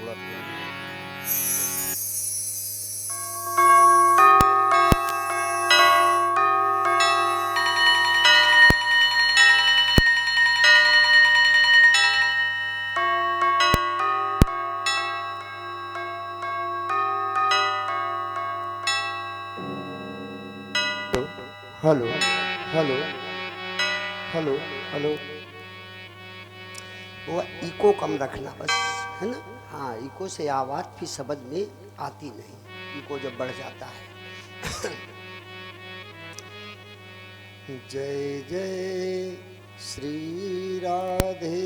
थोड़ा hello hello hello hello. वो eco कम रखना बस, है ना। हाँ, इको से आवाज़ फिर समझ में आती नहीं, इको जब बढ़ जाता है। जय जय श्री राधे।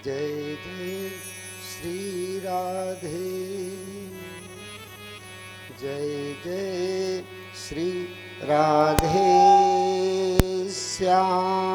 जय जय श्री राधे। जय जय श्री राधे श्याम।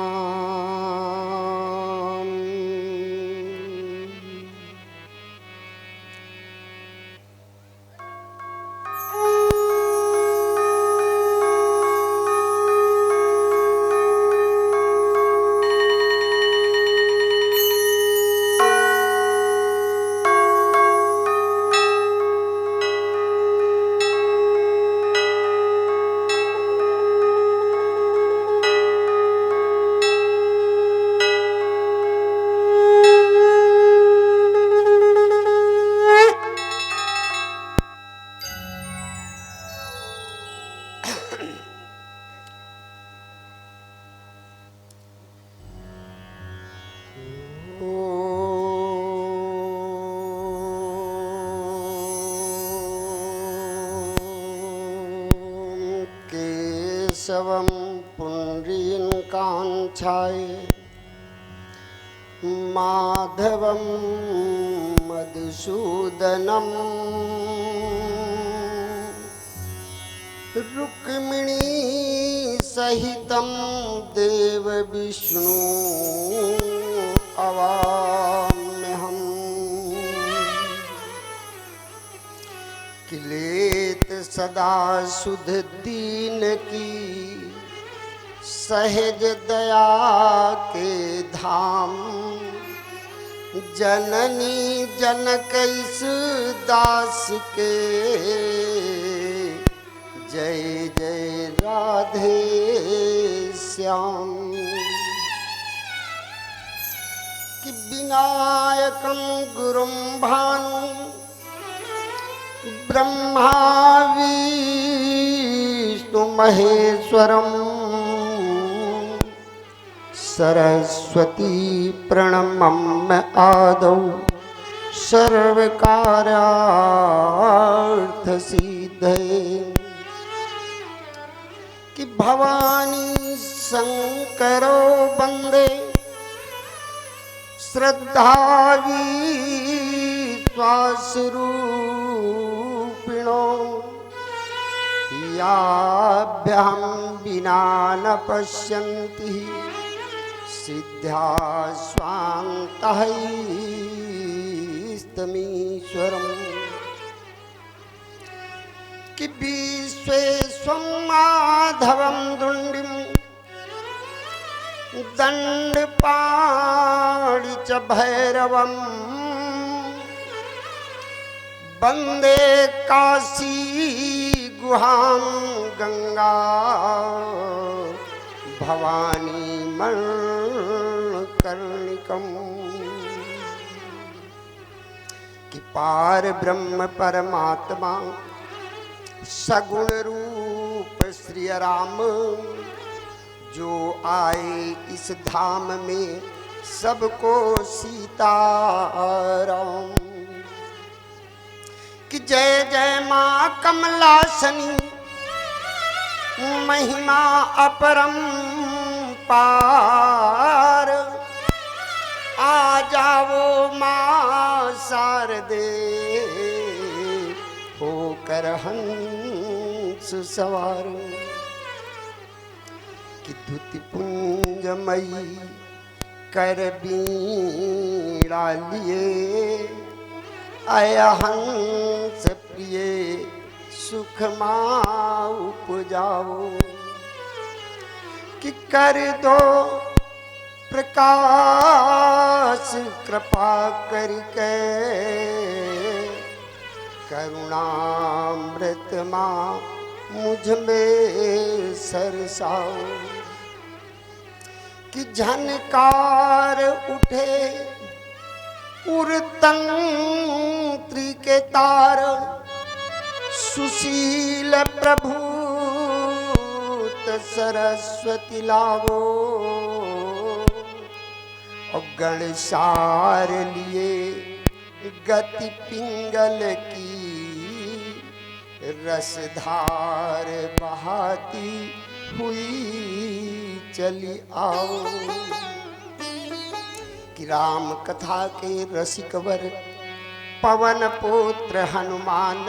केशवं पुण्डरीकाक्षाय माधवं मधुसूदनं रुक्मिणी सहितं देव विष्णु अवाम्यहम्। किलेत सदा सुध दीन की सहज दया के धाम। जननी जनक इस दास के जय जय राधे श्याम। कि विनायकं गुरुं भानु ब्रह्मा विष्णु महेश्वरम् सरस्वती प्रणम्य आदौ सर्वकार्यार्थ सिद्धये। कि भवानी शंकरो वंदे श्रद्धा विश्वासरूपिणो याभ्यां विना न पश्यन्ति सिद्ध्या स्वान्तः स्तमीश्वरम्। कि विश्वेश्वं माधवं दुण्डिं दण्डपाणि च भैरवम् वन्दे काशी गुहां गंगा भवानी मणिकर्णिकम्। कि पार ब्रह्म परमात्मा सगुण रूप श्री राम जो आए इस धाम में सबको सीताराम। कि जय जय माँ कमलासनी महिमा अपरम पार। आ जाओ माँ शारदे होकर हंस सवार। कि द्युति पुंजमयी कर बीड़ा लिए आया हंस प्रिय सुख माँ उपजाओ। कि कर दो प्रकाश कृपा करके, करुणामृत माँ मुझ में सरसाओ। कि झनकार उठे उरतंत्र के तार, सुशील प्रभूत सरस्वती लावो। और गणसार लिए गति पिंगल की, रसधार बहाती हुई चली आओ। कि राम कथा के रसिकवर पवन पुत्र हनुमान,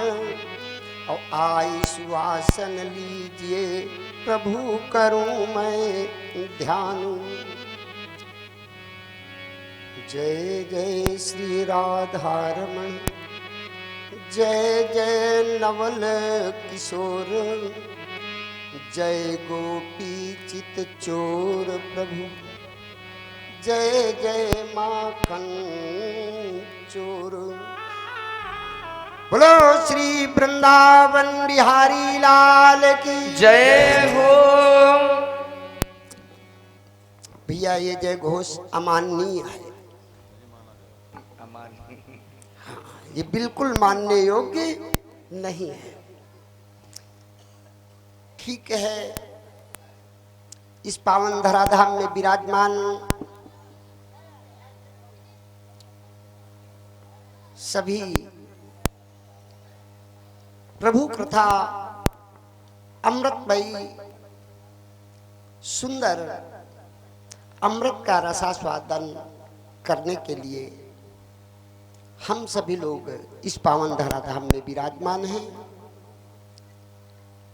और आई सुवासन लीजिए प्रभु करूं मैं ध्यान। जय जय श्री राधारमण, जय जय नवल किशोर, जय गोपी चित चोर प्रभु, जय जय माखन चोर। बोलो श्री वृंदावन बिहारी लाल की जय हो। भैया ये जय घोष अमाननीय है, हाँ, ये बिल्कुल मानने योग्य नहीं है। ठीक है, इस पावन धराधाम में विराजमान सभी प्रभु कथा अमृतमयी सुंदर अमृत का रसास्वादन करने के लिए हम सभी लोग इस पावन धराधाम में विराजमान हैं।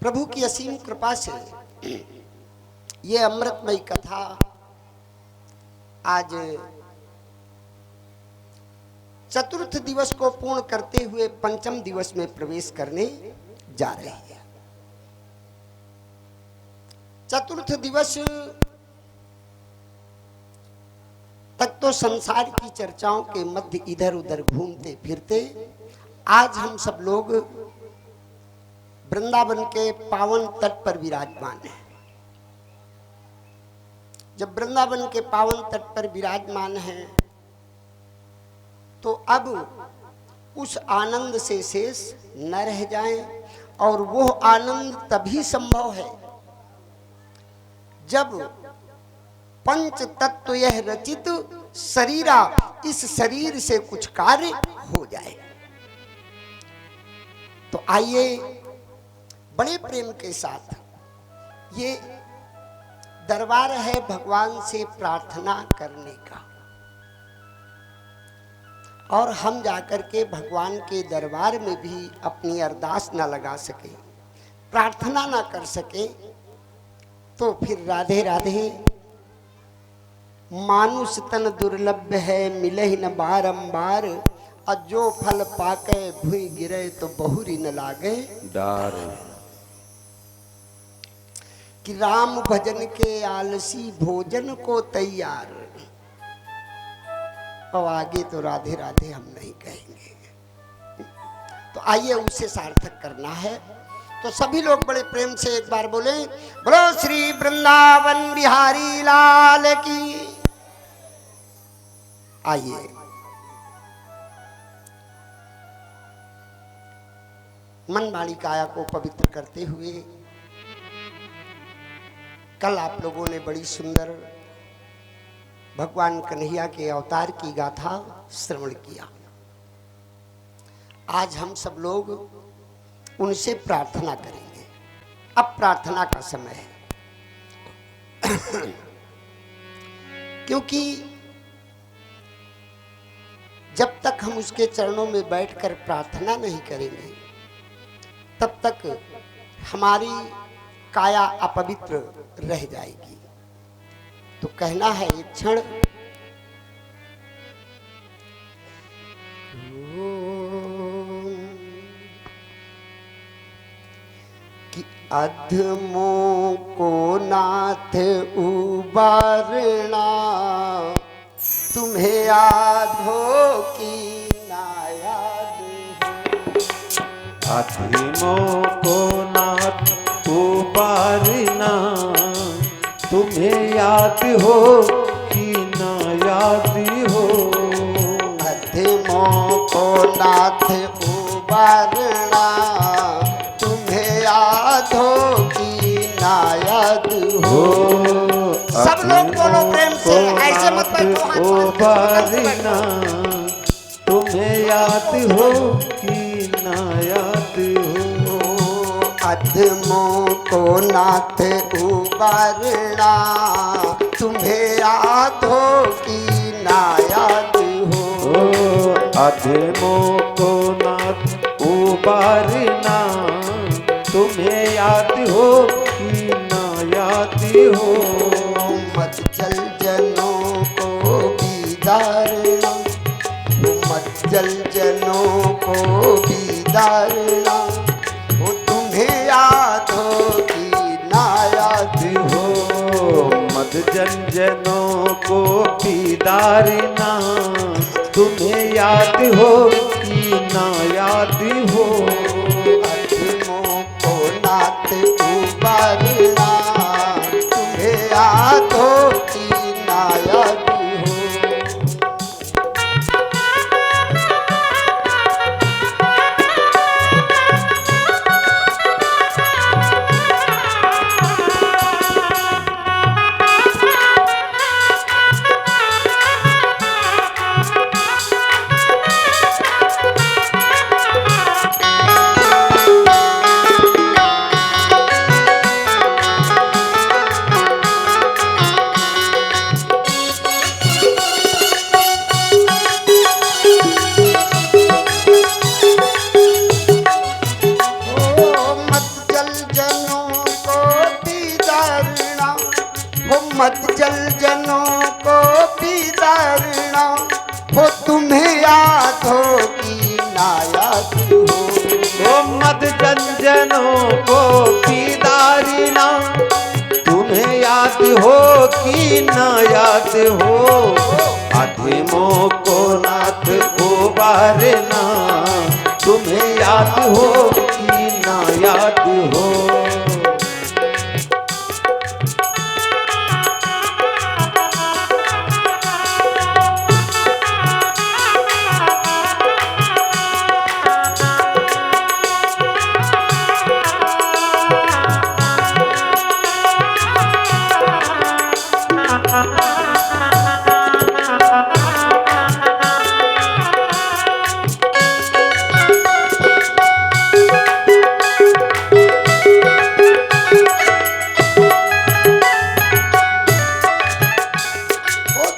प्रभु की असीम कृपा से ये अमृतमयी कथा आज चतुर्थ दिवस को पूर्ण करते हुए पंचम दिवस में प्रवेश करने जा रही है। चतुर्थ दिवस तक तो संसार की चर्चाओं के मध्य इधर उधर घूमते फिरते आज हम सब लोग वृंदावन के पावन तट पर विराजमान हैं। जब वृंदावन के पावन तट पर विराजमान हैं तो अब उस आनंद से शेष न रह जाएं, और वो आनंद तभी संभव है जब पंच तत्व यह रचित शरीरा इस शरीर से कुछ कार्य हो जाए। तो आइए बड़े प्रेम के साथ ये दरबार है भगवान से प्रार्थना करने का, और हम जाकर के भगवान के दरबार में भी अपनी अरदास ना लगा सके, प्रार्थना ना कर सके, तो फिर राधे राधे मानुष तन दुर्लभ है मिले न बारंबार, और जो फल पाके भूई गिरे तो बहुरी न लागे डार। कि राम भजन के आलसी भोजन को तैयार। और आगे तो राधे राधे हम नहीं कहेंगे, तो आइए उसे सार्थक करना है। तो सभी लोग बड़े प्रेम से एक बार बोले, बोलो श्री वृंदावन बिहारी लाल की। आइए मन वाणी काया को पवित्र करते हुए कल आप लोगों ने बड़ी सुंदर भगवान कन्हैया के अवतार की गाथा श्रवण किया। आज हम सब लोग उनसे प्रार्थना करेंगे। अब प्रार्थना का समय है क्योंकि जब तक हम उसके चरणों में बैठकर प्रार्थना नहीं करेंगे तब तक हमारी काया अपवित्र रह जाएगी। तो कहना है एक क्षण, कि अधमों को नाथ उबारना, तुम्हें याद हो कि ना याद हो। अधमों को नाथ उबारना, तुम्हें याद हो कि ना याद हो। अधमों को नाथ उबारना, तुम्हें याद हो कि ना याद हो। सब लोग बोलो प्रेम से, ऐसे मत बैठो। उबारना, तुम्हें याद हो कि ना याद हो। अधमों को नाथ उबारना, तुम्हें याद हो कि ना याद हो। अधमों को नाथ उबारना, तुम्हें याद हो कि ना याद हो। मत जल जनों को बीदारना, मत जल जनों को बीदारना, वो तुम्हें याद हो कि ना याद हो। मत जन जनों को बीदारना, तुम्हें याद हो कि ना याद हो। अधमों को नाथ उबारना, तुम्हें याद हो कि ना याद हो। मत जल जनों को बीदारना, हो तुम्हें याद हो कि ना याद हो। मत जन जनों को बीदारना, तुम्हें याद हो कि ना याद हो। अधमों को नाथ उबारना, तुम्हें याद हो कि ना याद हो।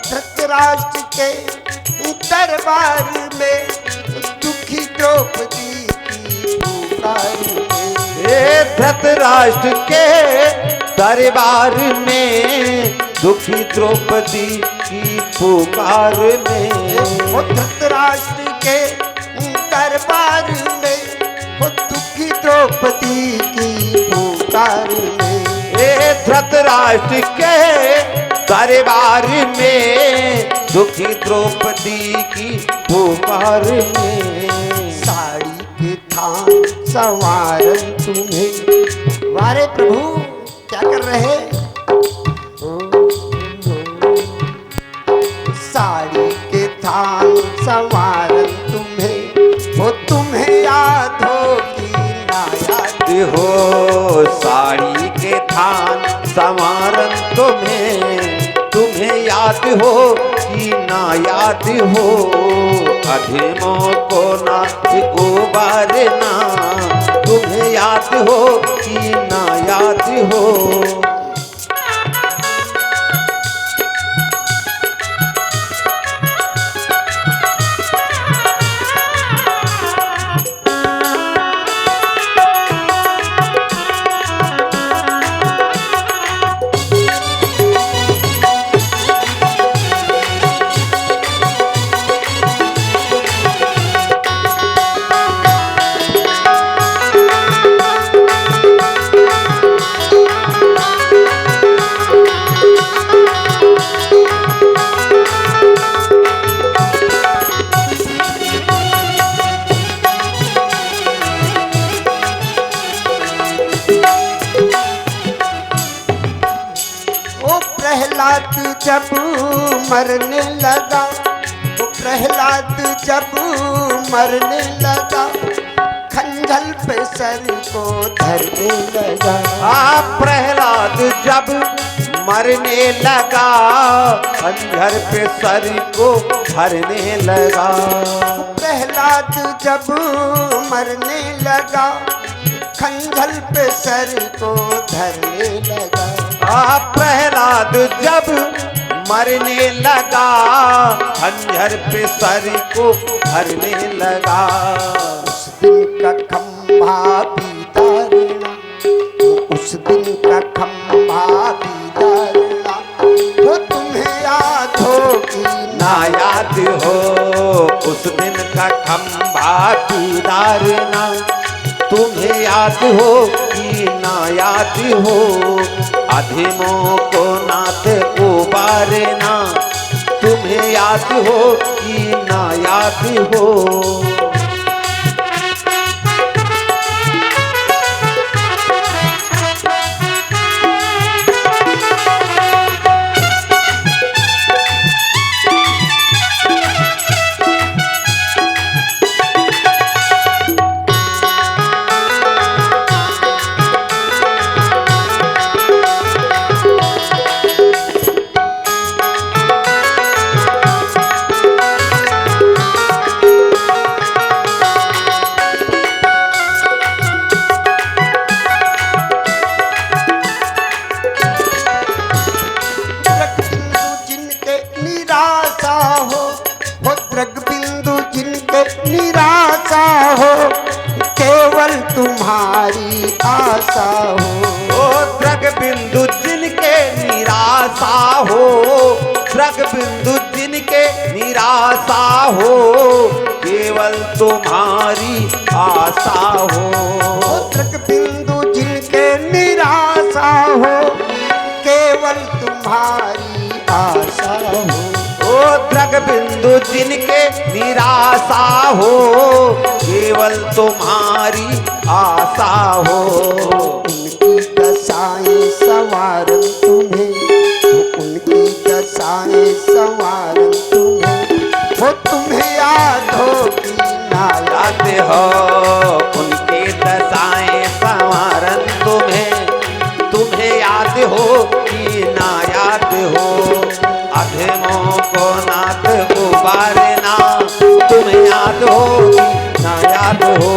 धृतराष्ट्र के दरबार में दुखी द्रौपदी की पुकार में। धृतराष्ट्र के दरबार में दुखी द्रौपदी की पुकार में। धृतराष्ट्र के दरबार में दुखी द्रौपदी की पुकार में। धृतराष्ट्र के दरबार में दुखी द्रौपदी की पुकार में। साड़ी के थान संवारन तुम्हें, वारे प्रभु क्या कर रहे। साड़ी के थान संवारन तुम्हें, वो तुम्हें याद हो कि ना याद हो। साड़ी के थान संवारन तुम्हें याद हो कि ना याद हो। अधमों को नाथ उबारना, तुम्हें याद हो कि ना याद हो। जब मरने लगा, तो प्रहलाद जब मरने लगा, खंजर पे सर को धरने लगा। प्रहलाद जब मरने लगा, खंजर पे सर को धरने लगा। प्रहलाद जब मरने लगा, खंजर पे सर को धरने लगा। प्रहलाद जब मरने लगा, खंजर पे सर को धरने लगा। उस दिन का खंभा भी तारना, उस दिन का खंभा भी तारना, वो तुम्हें याद हो कि ना याद हो। उस दिन का खंभा भी तारना, तुम्हें याद हो कि ना याद हो। अधीमों को नाथ उबारना, तुम्हें याद हो कि ना याद हो। तुम्हारी आशा हो। ओ द्रग बिंदु जिनके निराशा हो, द्रग बिंदु जिनके निराशा हो, केवल तुम्हारी आशा हो। द्रग बिंदु जिनके निराशा हो, केवल तुम्हारी आशा हो। ओ द्रग बिंदु जिनके निराशा हो, केवल तुम्हारी आशा हो। उनकी दशाएं संवारन तुम्हें, उनकी दशाएं संवारन तुम्हें, वो तुम्हें याद हो कि ना याद हो। उनकी दशाएं संवारन तुम्हें, तुम्हें याद हो कि ना याद हो। अधमों को नाथ उबारना, तुम्हें याद हो कि ना याद हो।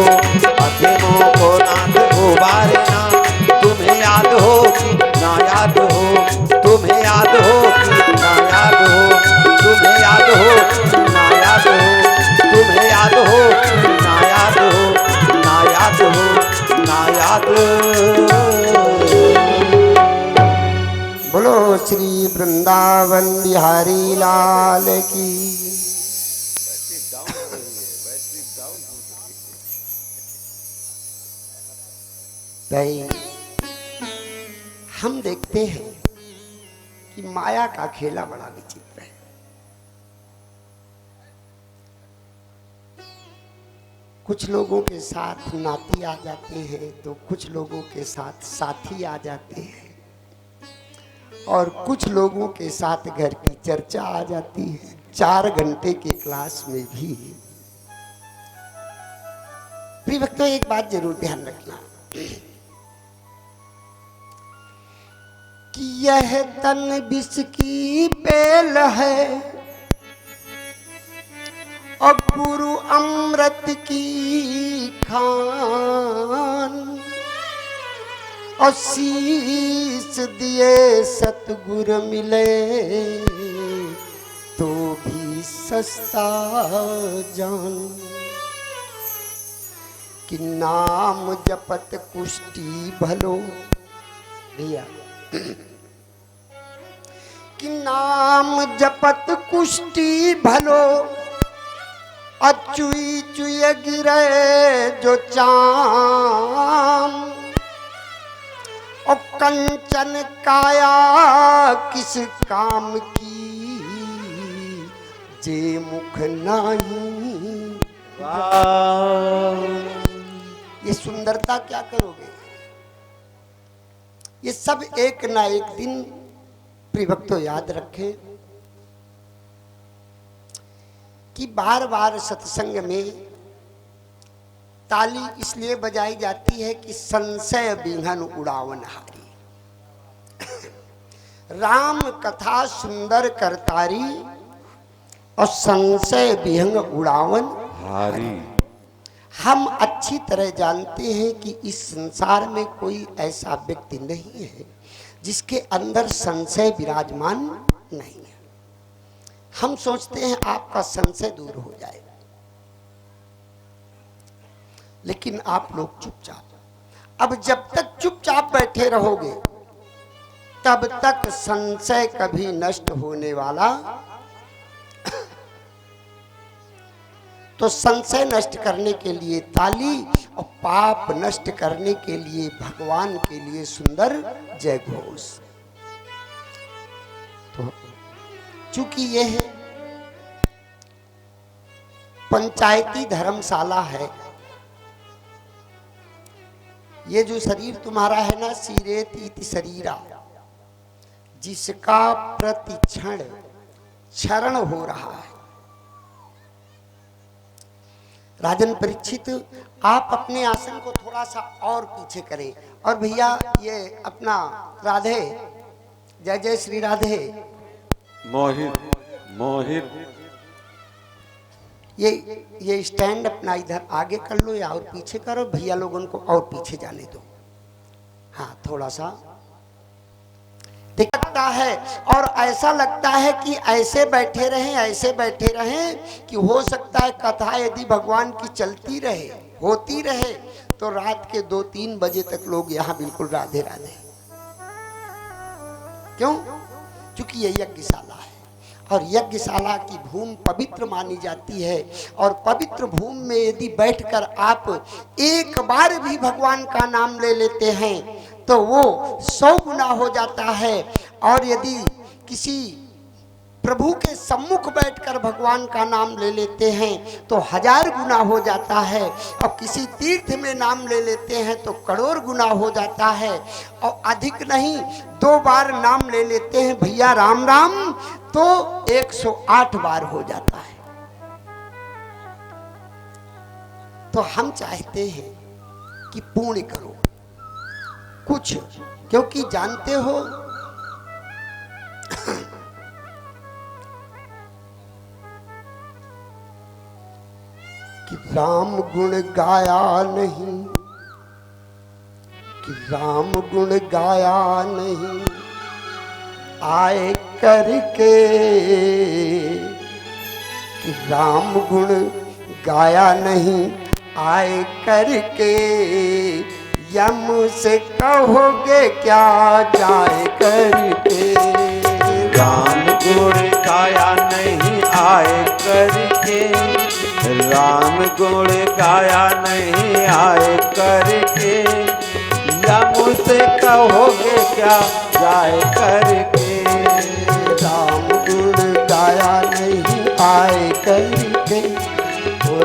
अधमों को नाथ उबारना, तुम्हें याद हो कि ना याद हो। तुम्हें याद हो कि ना याद हो। तुम्हें याद हो कि ना याद हो। तुम्हें याद हो कि ना याद हो। ना याद हो, ना याद बोलो श्री वृंदावन बिहारी लाल की। भाई हम देखते हैं कि माया का खेला बड़ा विचित्र है। कुछ लोगों के साथ नाती आ जाते हैं, तो कुछ लोगों के साथ साथी आ जाते हैं, और कुछ लोगों के साथ घर की चर्चा आ जाती है। 4 घंटे के क्लास में भी। प्रिय भक्तों, एक बात जरूर ध्यान रखना कि यह तन विष की पेल है और गुरु अमृत की खान, और शीश दिए सतगुर मिले तो भी सस्ता जान। कि नाम जपत कुष्टी भलो, भैया कि नाम जपत कुष्टी भलो, अचुई चुय गिरे जो चाम, और कंचन काया किस काम की, जे मुख नहीं। ये सुंदरता क्या करोगे? ये सब एक ना एक दिन प्रिय भक्तों, याद रखें कि बार बार सत्संग में ताली इसलिए बजाई जाती है कि संशय विघ्न उड़ावन हारी। राम कथा सुंदर करतारी और संशय विघ्न उड़ावन हारी। हम अच्छी तरह जानते हैं कि इस संसार में कोई ऐसा व्यक्ति नहीं है जिसके अंदर संशय विराजमान नहीं है। हम सोचते हैं आपका संशय दूर हो जाएगा, लेकिन आप लोग चुपचाप, अब जब तक चुपचाप बैठे रहोगे तब तक संशय कभी नष्ट होने वाला। तो संशय नष्ट करने के लिए ताली और पाप नष्ट करने के लिए भगवान के लिए सुंदर जय घोष। तो चूंकि यह पंचायती धर्मशाला है, ये जो शरीर तुम्हारा है ना, सीरेत इति शरीरा, जिसका प्रतिक्षण क्षरण हो रहा है। राजन परीक्षित, आप अपने आसन को थोड़ा सा और पीछे करें। और भैया ये अपना राधे, जय जय श्री राधे, मोहित मोहित, ये स्टैंड अपना इधर आगे कर लो या और पीछे करो। भैया लोगों को और पीछे जाने दो। हाँ, थोड़ा सा दिखता है और ऐसा लगता है कि ऐसे बैठे रहें, ऐसे बैठे रहें कि हो सकता है कथा यदि भगवान की चलती रहे, होती रहे, तो रात के 2-3 बजे तक लोग यहाँ बिल्कुल राधे राधे। क्यों? क्योंकि ये यज्ञशाला है और यज्ञशाला की भूमि पवित्र मानी जाती है। और पवित्र भूमि में यदि बैठकर आप एक बार भी भगवान का नाम ले लेते हैं तो वो 100 गुना हो जाता है। और यदि किसी प्रभु के सम्मुख बैठकर भगवान का नाम ले लेते हैं तो 1000 गुना हो जाता है। और किसी तीर्थ में नाम ले लेते हैं तो करोड़ गुना हो जाता है। और अधिक नहीं, 2 बार नाम ले लेते हैं भैया राम राम तो 108 बार हो जाता है। तो हम चाहते हैं कि पुण्य करो कुछ, क्योंकि जानते हो कि राम गुण गाया नहीं, कि राम गुण गाया नहीं आए करके, कि राम गुण गाया नहीं आए करके, यम से कहोगे क्या जाए करके। राम गुण गाया नहीं आए करके, राम गुण गाया नहीं आए करके, यम से कहोगे क्या जाए करके। राम गुण गाया नहीं आए करके,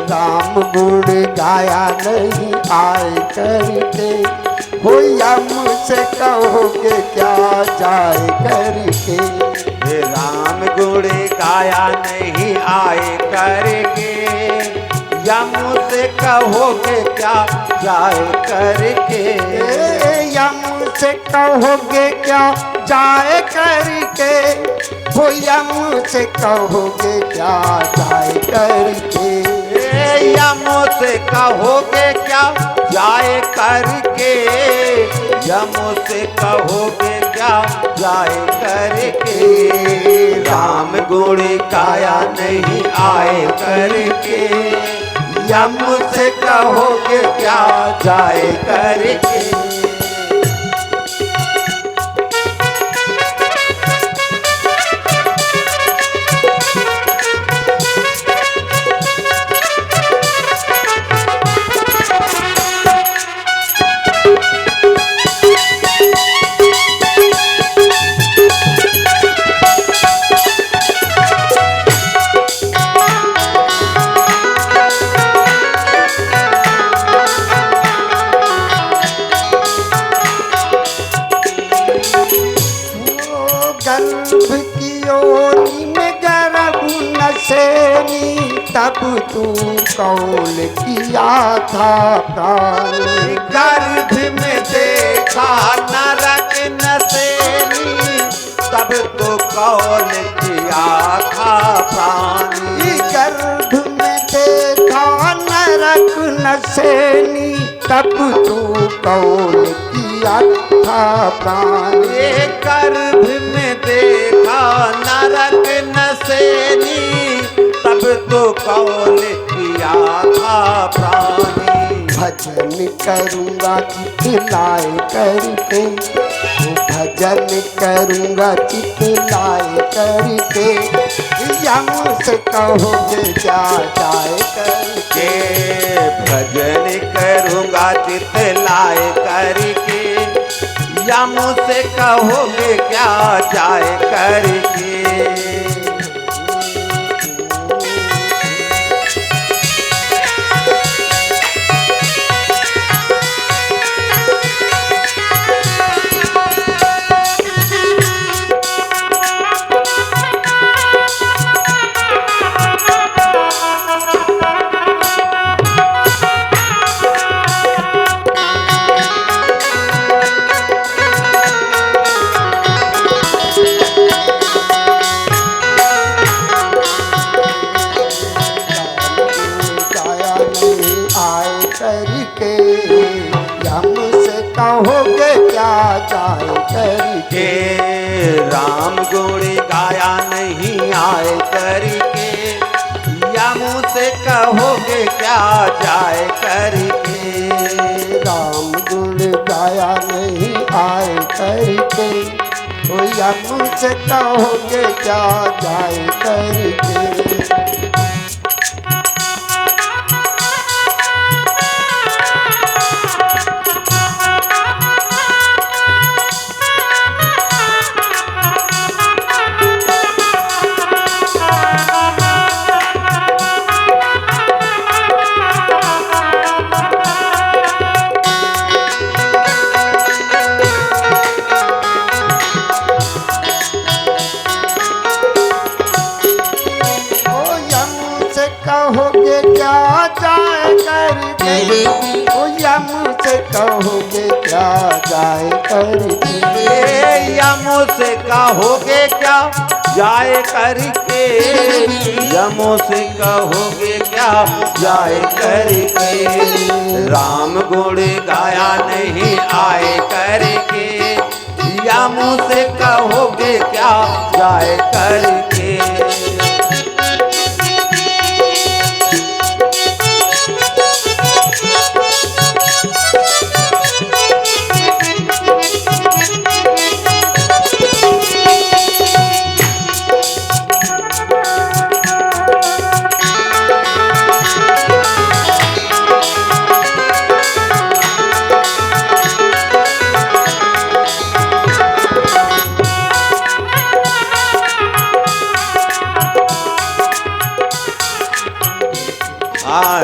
राम गुण गाया नहीं आए करके, हो यम से कहोगे क्या जाए करके। राम गुण गाया नहीं आए करके, यम से कहोगे क्या जाए करके। यम से कहोगे क्या जाए करके, हो यम से कहोगे क्या जाए करके। यम से कहोगे क्या जाए करके, यम से कहोगे क्या जाए करके। राम गुण गाया नहीं आए करके, यम से कहोगे क्या जाए करके। तू कौल किया था प्राण। गर्भ में देखा नरक नसेनी, तब तो कौल किया था प्राणी। गर्भ में देखा नरक नसेनी, तब तू कौल किया था प्राण। ये गर्भ में देखा नरक नसेनी, तब तो कौल किया था प्राणी। भजन करूँगा चितलाए करके, भजन करूँगा चितलाए करके, यम से कहोगे क्या जाए करके। भजन करूँगा चितलाए करके, यम से कहोगे क्या जाए करके। राम गुण गाया नहीं आए करके, या मुँह से कहोगे क्या जाए करके। राम गुण गाया नहीं आए करके, या मुँह से कहोगे क्या जाए करके। कहोगे क्या जाए करके, ओ यम से कहोगे क्या जाए करके। यम से कहोगे क्या जाए करके, यम से कहोगे क्या जाए करके। राम गुण गाया नहीं आए करके, यम से कहोगे क्या जाए करके।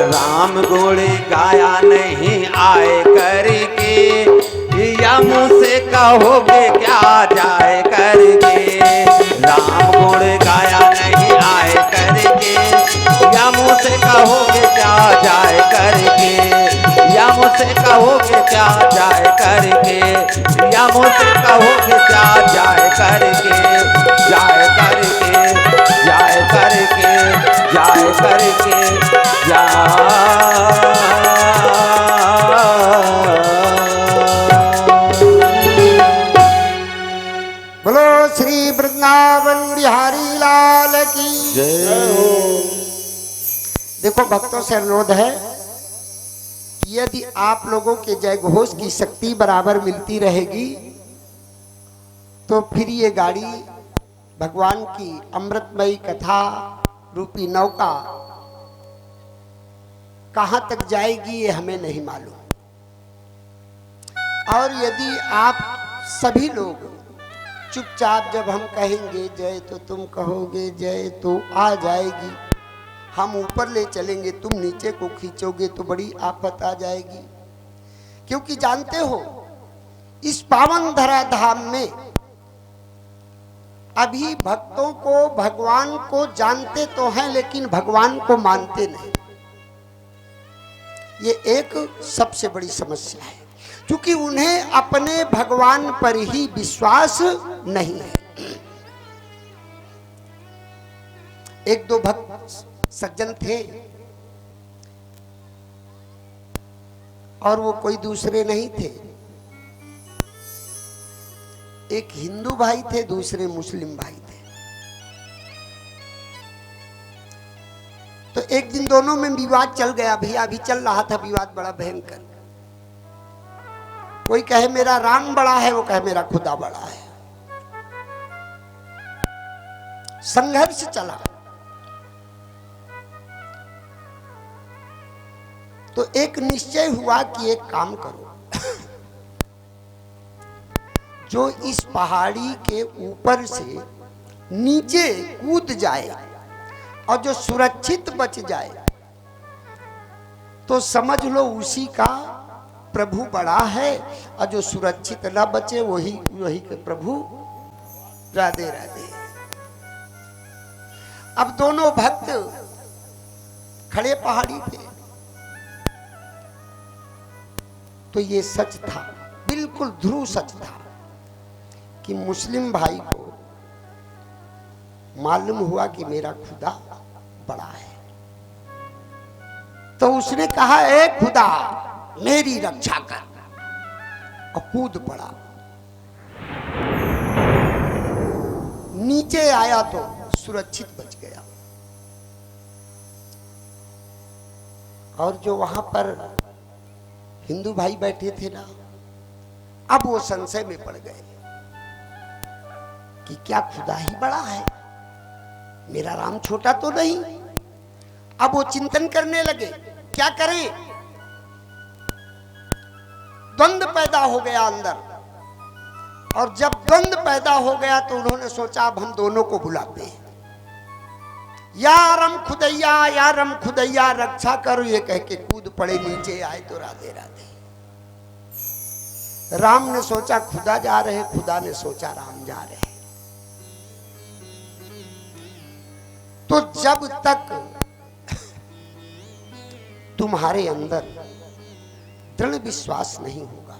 राम गुण गाया नहीं आए करके, यम से कहोगे क्या जाए करके। राम गुण गाया नहीं आए करके, यम से कहोगे क्या जाए करके। यम से कहोगे क्या जाए करके, यम से कहोगे क्या जाए करके। जाए करके, जाए करके, जाए करके, बोलो श्री वृंदावन बिहारी लाल की जय। देखो भक्तों से अनुरोध है कि यदि आप लोगों के जय घोष की शक्ति बराबर मिलती रहेगी तो फिर ये गाड़ी भगवान की अमृतमयी कथा रूपी नौका कहाँ तक जाएगी ये हमें नहीं मालूम। और यदि आप सभी लोग चुपचाप जब हम कहेंगे जय तो तुम कहोगे जय तो आ जाएगी, हम ऊपर ले चलेंगे तुम नीचे को खींचोगे तो बड़ी आफत आ जाएगी। क्योंकि जानते हो इस पावन धरा धाम में अभी भक्तों को भगवान को जानते तो हैं लेकिन भगवान को मानते नहीं। ये एक सबसे बड़ी समस्या है, क्योंकि उन्हें अपने भगवान पर ही विश्वास नहीं है। एक दो भक्त सज्जन थे और वो कोई दूसरे नहीं थे। एक हिंदू भाई थे, दूसरे मुस्लिम भाई थे। तो एक दिन दोनों में विवाद चल गया भैया, अभी चल रहा था विवाद बड़ा भयंकर। कोई कहे मेरा राम बड़ा है, वो कहे मेरा खुदा बड़ा है। संघर्ष चला। तो एक निश्चय हुआ कि एक काम करो, जो इस पहाड़ी के ऊपर से नीचे कूद जाए और जो सुरक्षित बच जाए तो समझ लो उसी का प्रभु बड़ा है, और जो सुरक्षित न बचे वही के प्रभु। राधे राधे। अब दोनों भक्त खड़े पहाड़ी पे। तो ये सच था, बिल्कुल ध्रुव सच था कि मुस्लिम भाई को मालूम हुआ कि मेरा खुदा बड़ा है। तो उसने कहा, ए खुदा मेरी रक्षा कर, और कूद पड़ा। नीचे आया तो सुरक्षित बच गया। और जो वहां पर हिंदू भाई बैठे थे ना, अब वो संशय में पड़ गए कि क्या खुदा ही बड़ा है, मेरा राम छोटा तो नहीं। अब वो चिंतन करने लगे क्या करें। द्वंद्व पैदा हो गया अंदर, और जब द्वंद्व पैदा हो गया तो उन्होंने सोचा अब हम दोनों को बुलाते हैं। या रम खुदैया रक्षा करो, ये कह के कूद पड़े। नीचे आए तो राधे राधे। राम ने सोचा खुदा जा रहे, खुदा ने सोचा राम जा रहे। तो जब तक तुम्हारे अंदर दृढ़ विश्वास नहीं होगा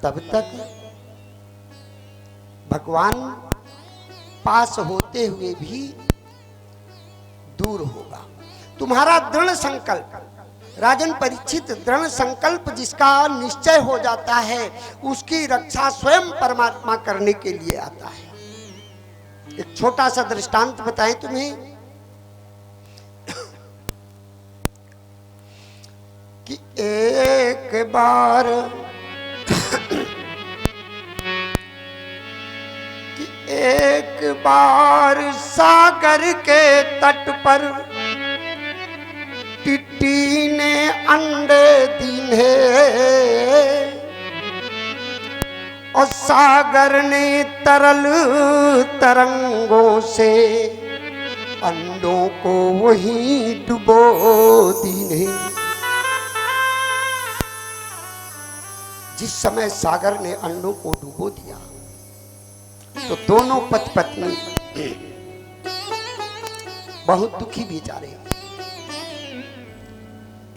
तब तक भगवान पास होते हुए भी दूर होगा। तुम्हारा दृढ़ संकल्प, राजन परीक्षित, दृढ़ संकल्प जिसका निश्चय हो जाता है उसकी रक्षा स्वयं परमात्मा करने के लिए आता है। एक छोटा सा दृष्टांत बताएं तुम्हें कि एक बार सागर के तट पर टिट्टी ने अंडे दीने और सागर ने तरल तरंगों से अंडों को वहीं डुबो दीने। जिस समय सागर ने अंडों को डुबो दिया तो दोनों पति पत्नी बहुत दुखी बेचारे।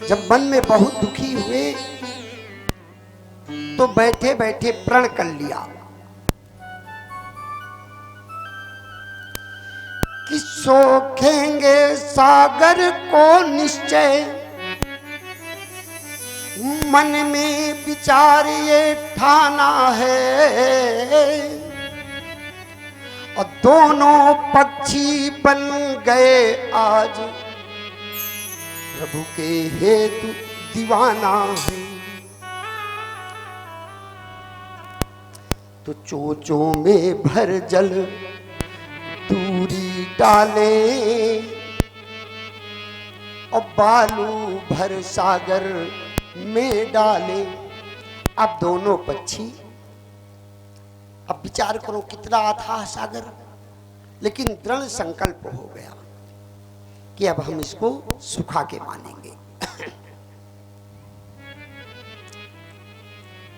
जब मन में बहुत दुखी हुए तो बैठे बैठे प्रण कर लिया कि सोखेंगे सागर को निश्चय, मन में विचार ये ठाना है। और दोनों पक्षी बन गए आज प्रभु के हेतु दीवाना है। तो चोचों में भर जल दूरी डाले और बालू भर सागर में डाले। अब दोनों पक्षी, अब विचार करो कितना अथाह सागर, लेकिन दृढ़ संकल्प हो गया कि अब हम इसको सुखा के मानेंगे।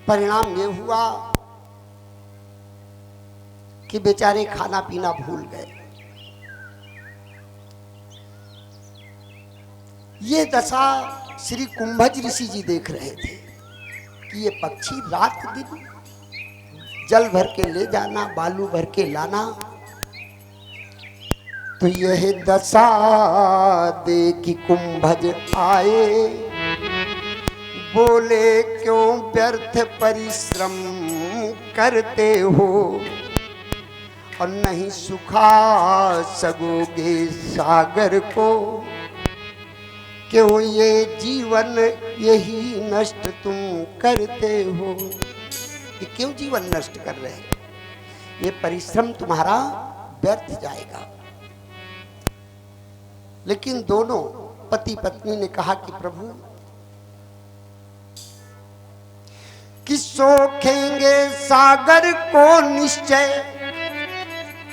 परिणाम ये हुआ कि बेचारे खाना पीना भूल गए। ये दशा श्री कुंभज ऋषि जी देख रहे थे कि ये पक्षी रात दिन जल भर के ले जाना, बालू भर के लाना। तो यह दशा देखी कुंभज आए, बोले क्यों व्यर्थ परिश्रम करते हो, और नहीं सुखा सकोगे सागर को, क्यों ये जीवन यही नष्ट तुम करते हो। ये क्यों जीवन नष्ट कर रहे हैं, ये परिश्रम तुम्हारा व्यर्थ जाएगा। लेकिन दोनों पति पत्नी ने कहा कि प्रभु कि सोखेंगे सागर को निश्चय,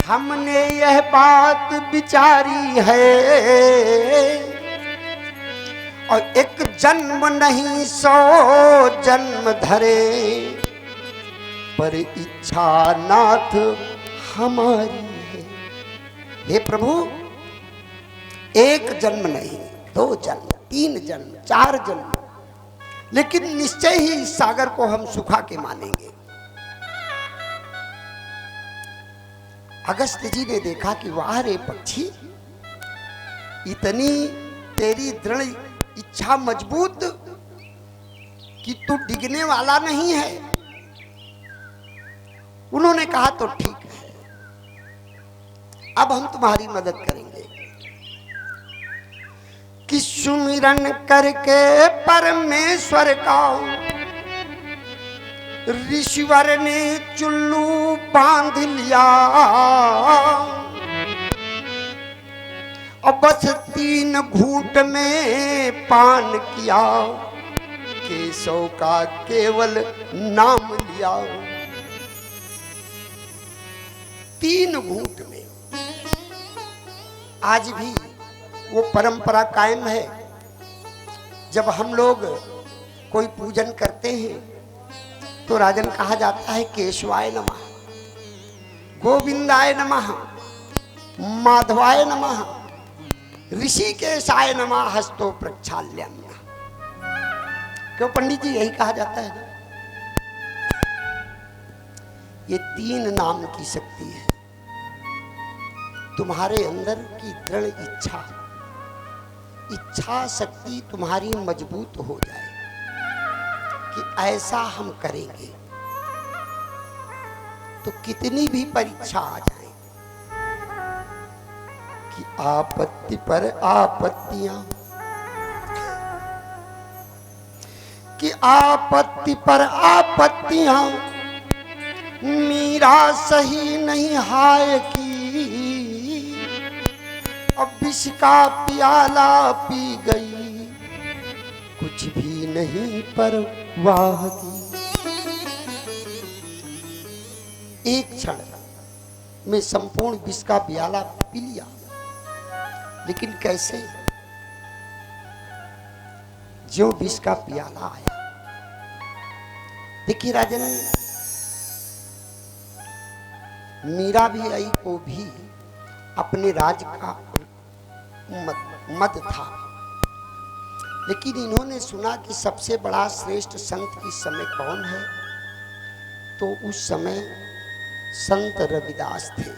हमने यह बात विचारी है, और एक जन्म नहीं 100 जन्म धरे, पर इच्छा नाथ हमारी है। हे प्रभु, एक जन्म नहीं, 2 जन्म, 3 जन्म, 4 जन्म, लेकिन निश्चय ही इस सागर को हम सुखा के मानेंगे। अगस्त्य जी ने देखा कि वाह रे पक्षी, इतनी तेरी दृढ़ इच्छा मजबूत कि तू डिगने वाला नहीं है। उन्होंने कहा तो ठीक है, अब हम तुम्हारी मदद करेंगे कि सुमिरन करके परमेश्वर का ऋषिवर ने चुल्लू बांध लिया, और बस 3 घूंट में पान किया, केशव का केवल नाम लिया। 3 घूंट में। आज भी वो परंपरा कायम है, जब हम लोग कोई पूजन करते हैं तो राजन कहा जाता है केशवाय नमः, गोविंदाय नमः, माधवाय नमः, ऋषिकेशाय नमः, हस्तो प्रक्षाल्यम। क्यों पंडित जी, यही कहा जाता है ना। ये 3 नाम की शक्ति है। तुम्हारे अंदर की दृढ़ इच्छा शक्ति तुम्हारी मजबूत हो जाए कि ऐसा हम करेंगे, तो कितनी भी परीक्षा आ जाए कि आपत्ति पर आपत्तियां, कि आपत्ति पर आपत्तियां, मीरा सही नहीं हाय की, अब विष का प्याला पी गई, कुछ भी नहीं परवाह की। एक क्षण में संपूर्ण विष का प्याला पी लिया, लेकिन कैसे? जो विष का प्याला आया। देखिए राजन, मीराबाई को भी अपने राज का मद था, लेकिन इन्होंने सुना कि सबसे बड़ा श्रेष्ठ संत इस समय कौन है, तो उस समय संत रविदास थे।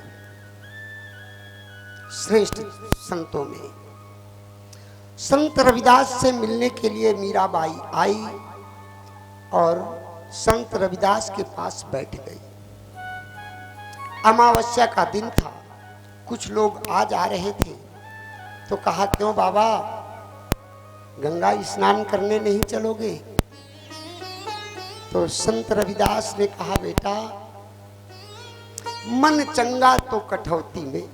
श्रेष्ठ संतों में संत रविदास से मिलने के लिए मीराबाई आई और संत रविदास के पास बैठ गई। अमावस्या का दिन था, कुछ लोग आ जा रहे थे, तो कहा क्यों बाबा, गंगा स्नान करने नहीं चलोगे? तो संत रविदास ने कहा बेटा, मन चंगा तो कठौती में,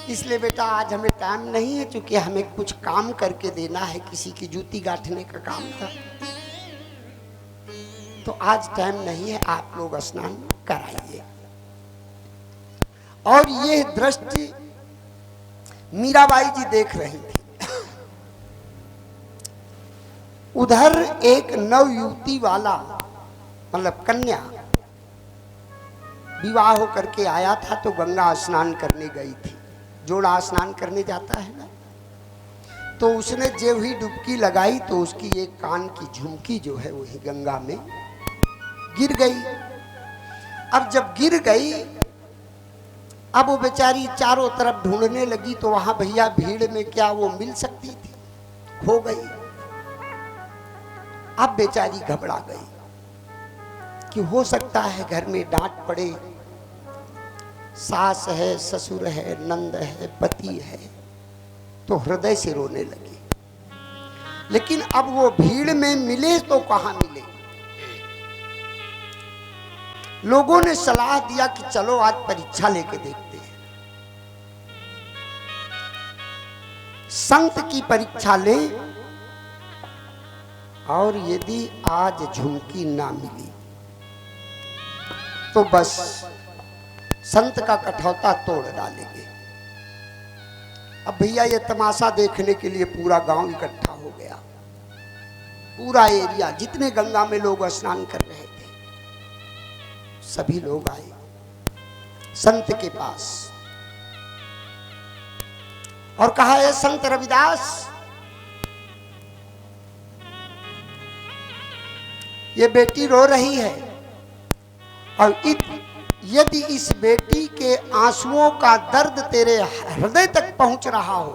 इसलिए बेटा आज हमें टाइम नहीं है, क्योंकि हमें कुछ काम करके देना है, किसी की जूती गांठने का काम था, तो आज टाइम नहीं है, आप लोग स्नान कराइए। और ये दृष्टि मीराबाई जी देख रही थी। उधर एक नवयुवती वाला, मतलब कन्या, विवाह होकर के आया था तो गंगा स्नान करने गई थी। जोड़ा स्नान करने जाता है ना, तो उसने जब ही डुबकी लगाई तो उसकी एक कान की झुमकी जो है वही गंगा में गिर गई। अब जब गिर गई, अब वो बेचारी चारों तरफ ढूंढने लगी तो वहां भैया भीड़ में क्या वो मिल सकती थी, खो गई। अब बेचारी घबरा गई कि हो सकता है घर में डांट पड़े, सास है, ससुर है, नंद है, पति है, तो हृदय से रोने लगी। लेकिन अब वो भीड़ में मिले तो कहां मिले। लोगों ने सलाह दिया कि चलो आज परीक्षा लेके देखते हैं, संत की परीक्षा ले, और यदि आज झुमकी ना मिली तो बस संत का कठौता तोड़ डालेंगे। अब भैया ये तमाशा देखने के लिए पूरा गांव इकट्ठा हो गया, पूरा एरिया, जितने गंगा में लोग स्नान कर रहे थे सभी लोग आए संत के पास और कहा, है संत रविदास, ये बेटी रो रही है और यदि इस बेटी के आंसुओं का दर्द तेरे हृदय तक पहुंच रहा हो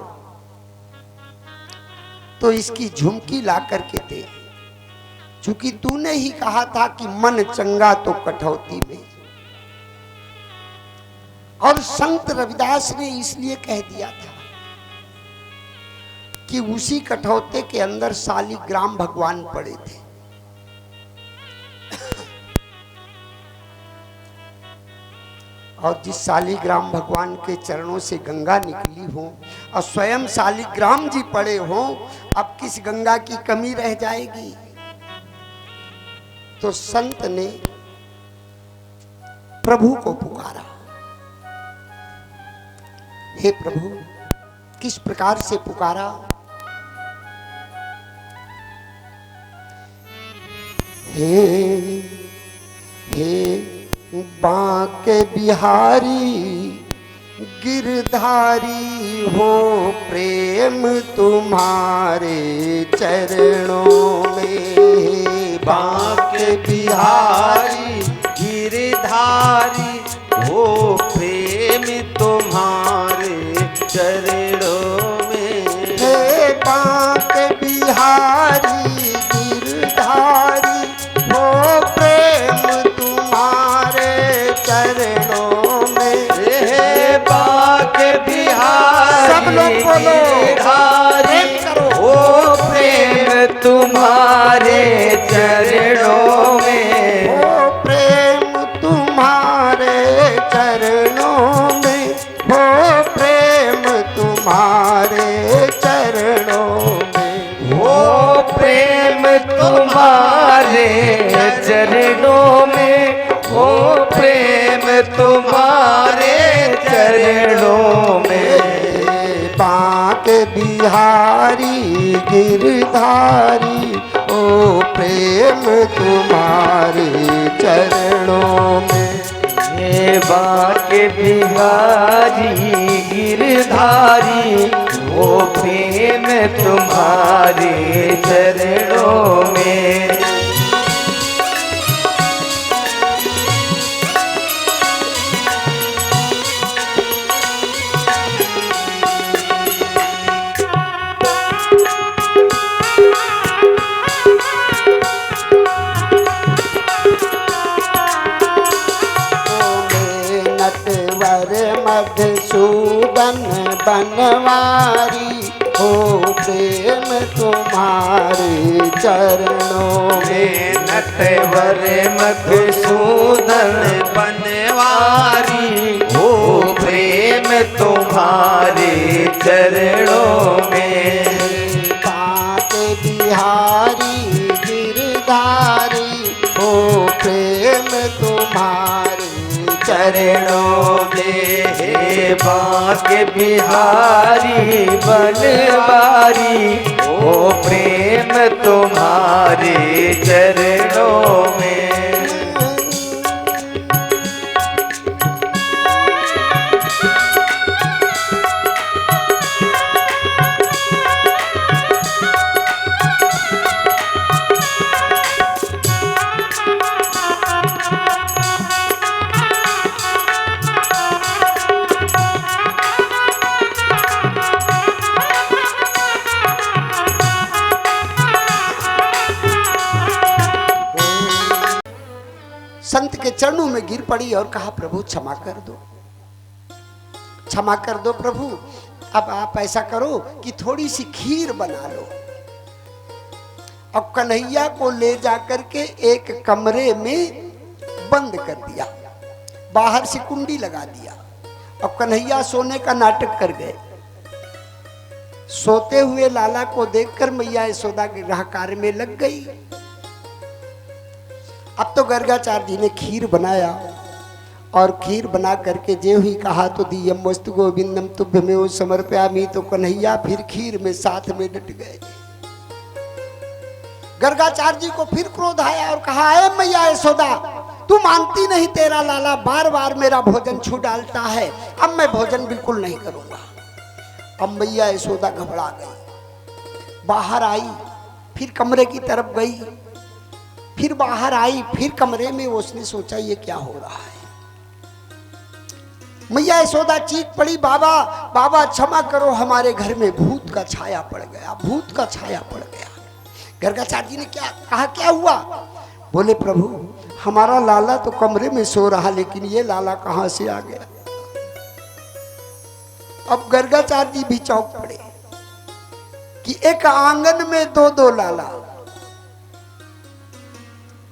तो इसकी झुमकी ला करके दे, क्योंकि तूने ही कहा था कि मन चंगा तो कठौती में। और संत रविदास ने इसलिए कह दिया था कि उसी कठौते के अंदर शालिग्राम भगवान पड़े थे। और जिस शालिग्राम भगवान के चरणों से गंगा निकली हो और स्वयं शालिग्राम जी पड़े हो, अब किस गंगा की कमी रह जाएगी। तो संत ने प्रभु को पुकारा, हे प्रभु। किस प्रकार से पुकारा, हे बांके बिहारी गिरधारी हो, प्रेम तुम्हारे चरणों में। बांके बिहारी गिरधारी हो, प्रेम तुम्हारे चरणों में। हे बांके बिहारी गिरधारी हो, प्रेम तुम्हारे चरणों में। हे बांके बिहारी सब लोग बोलो, गिरधारी हो, प्रेम तुम्हारे चरणों में। हो प्रेम तुम्हारे चरणों में, हो प्रेम तुम्हारे चरणों में। हो प्रेम तुम्हारे चरणों में, हो प्रेम तुम्हारे चरणों में। बांके बिहारी गिरधारी ओ, प्रेम तुम्हारे चरणों में। हे बांके बिहारी गिरधारी हो, प्रेम तुम्हारे चरणों में। मधुसूदन बनवारी हो, प्रेम तुम्हारे चरणों में। नटवर मधुसूदन बनवारी हो, प्रेम तुम्हारे चरणों में। बांके बिहारी गिरधारी हो, प्रेम तुम्हारे चरणों में। हे बांके बिहारी बनवारी हो, प्रेम तुम्हारे चरणों में। के चरणों में गिर पड़ी और कहा प्रभु क्षमा कर दो, क्षमा कर दो प्रभु। अब आप ऐसा करो कि थोड़ी सी खीर बना लो। अब कन्हैया को ले जाकर के एक कमरे में बंद कर दिया, बाहर से कुंडी लगा दिया। अब कन्हैया सोने का नाटक कर गए। सोते हुए लाला को देखकर मैया यशोदा गृह कार्य में लग गई। अब तो गर्गाचार्य जी ने खीर बनाया और खीर बना करके जे ही कहा तो दियम वस्तु गोविंदम तुभ्यमेव समर्पयामि। तो कन्हैया फिर खीर में साथ में डट गए। गर्गाचार्य जी को फिर क्रोध आया और कहा है मैया यशोदा, तू मानती नहीं, तेरा लाला बार बार मेरा भोजन छू डालता है, अब मैं भोजन बिल्कुल नहीं करूंगा। अब मैया यशोदा घबरा गई, बाहर आई, फिर कमरे की तरफ गई, फिर बाहर आई, फिर कमरे में उसने सोचा ये क्या हो रहा है। मैया यशोदा चीख पड़ी, बाबा बाबा क्षमा करो, हमारे घर में भूत का छाया पड़ गया, भूत का छाया पड़ गया। गर्गाचार्य जी ने क्या कहा, क्या हुआ? बोले प्रभु हमारा लाला तो कमरे में सो रहा, लेकिन ये लाला कहां से आ गया। अब गर्गाचार्य जी भी चौंक पड़े कि एक आंगन में दो दो लाला।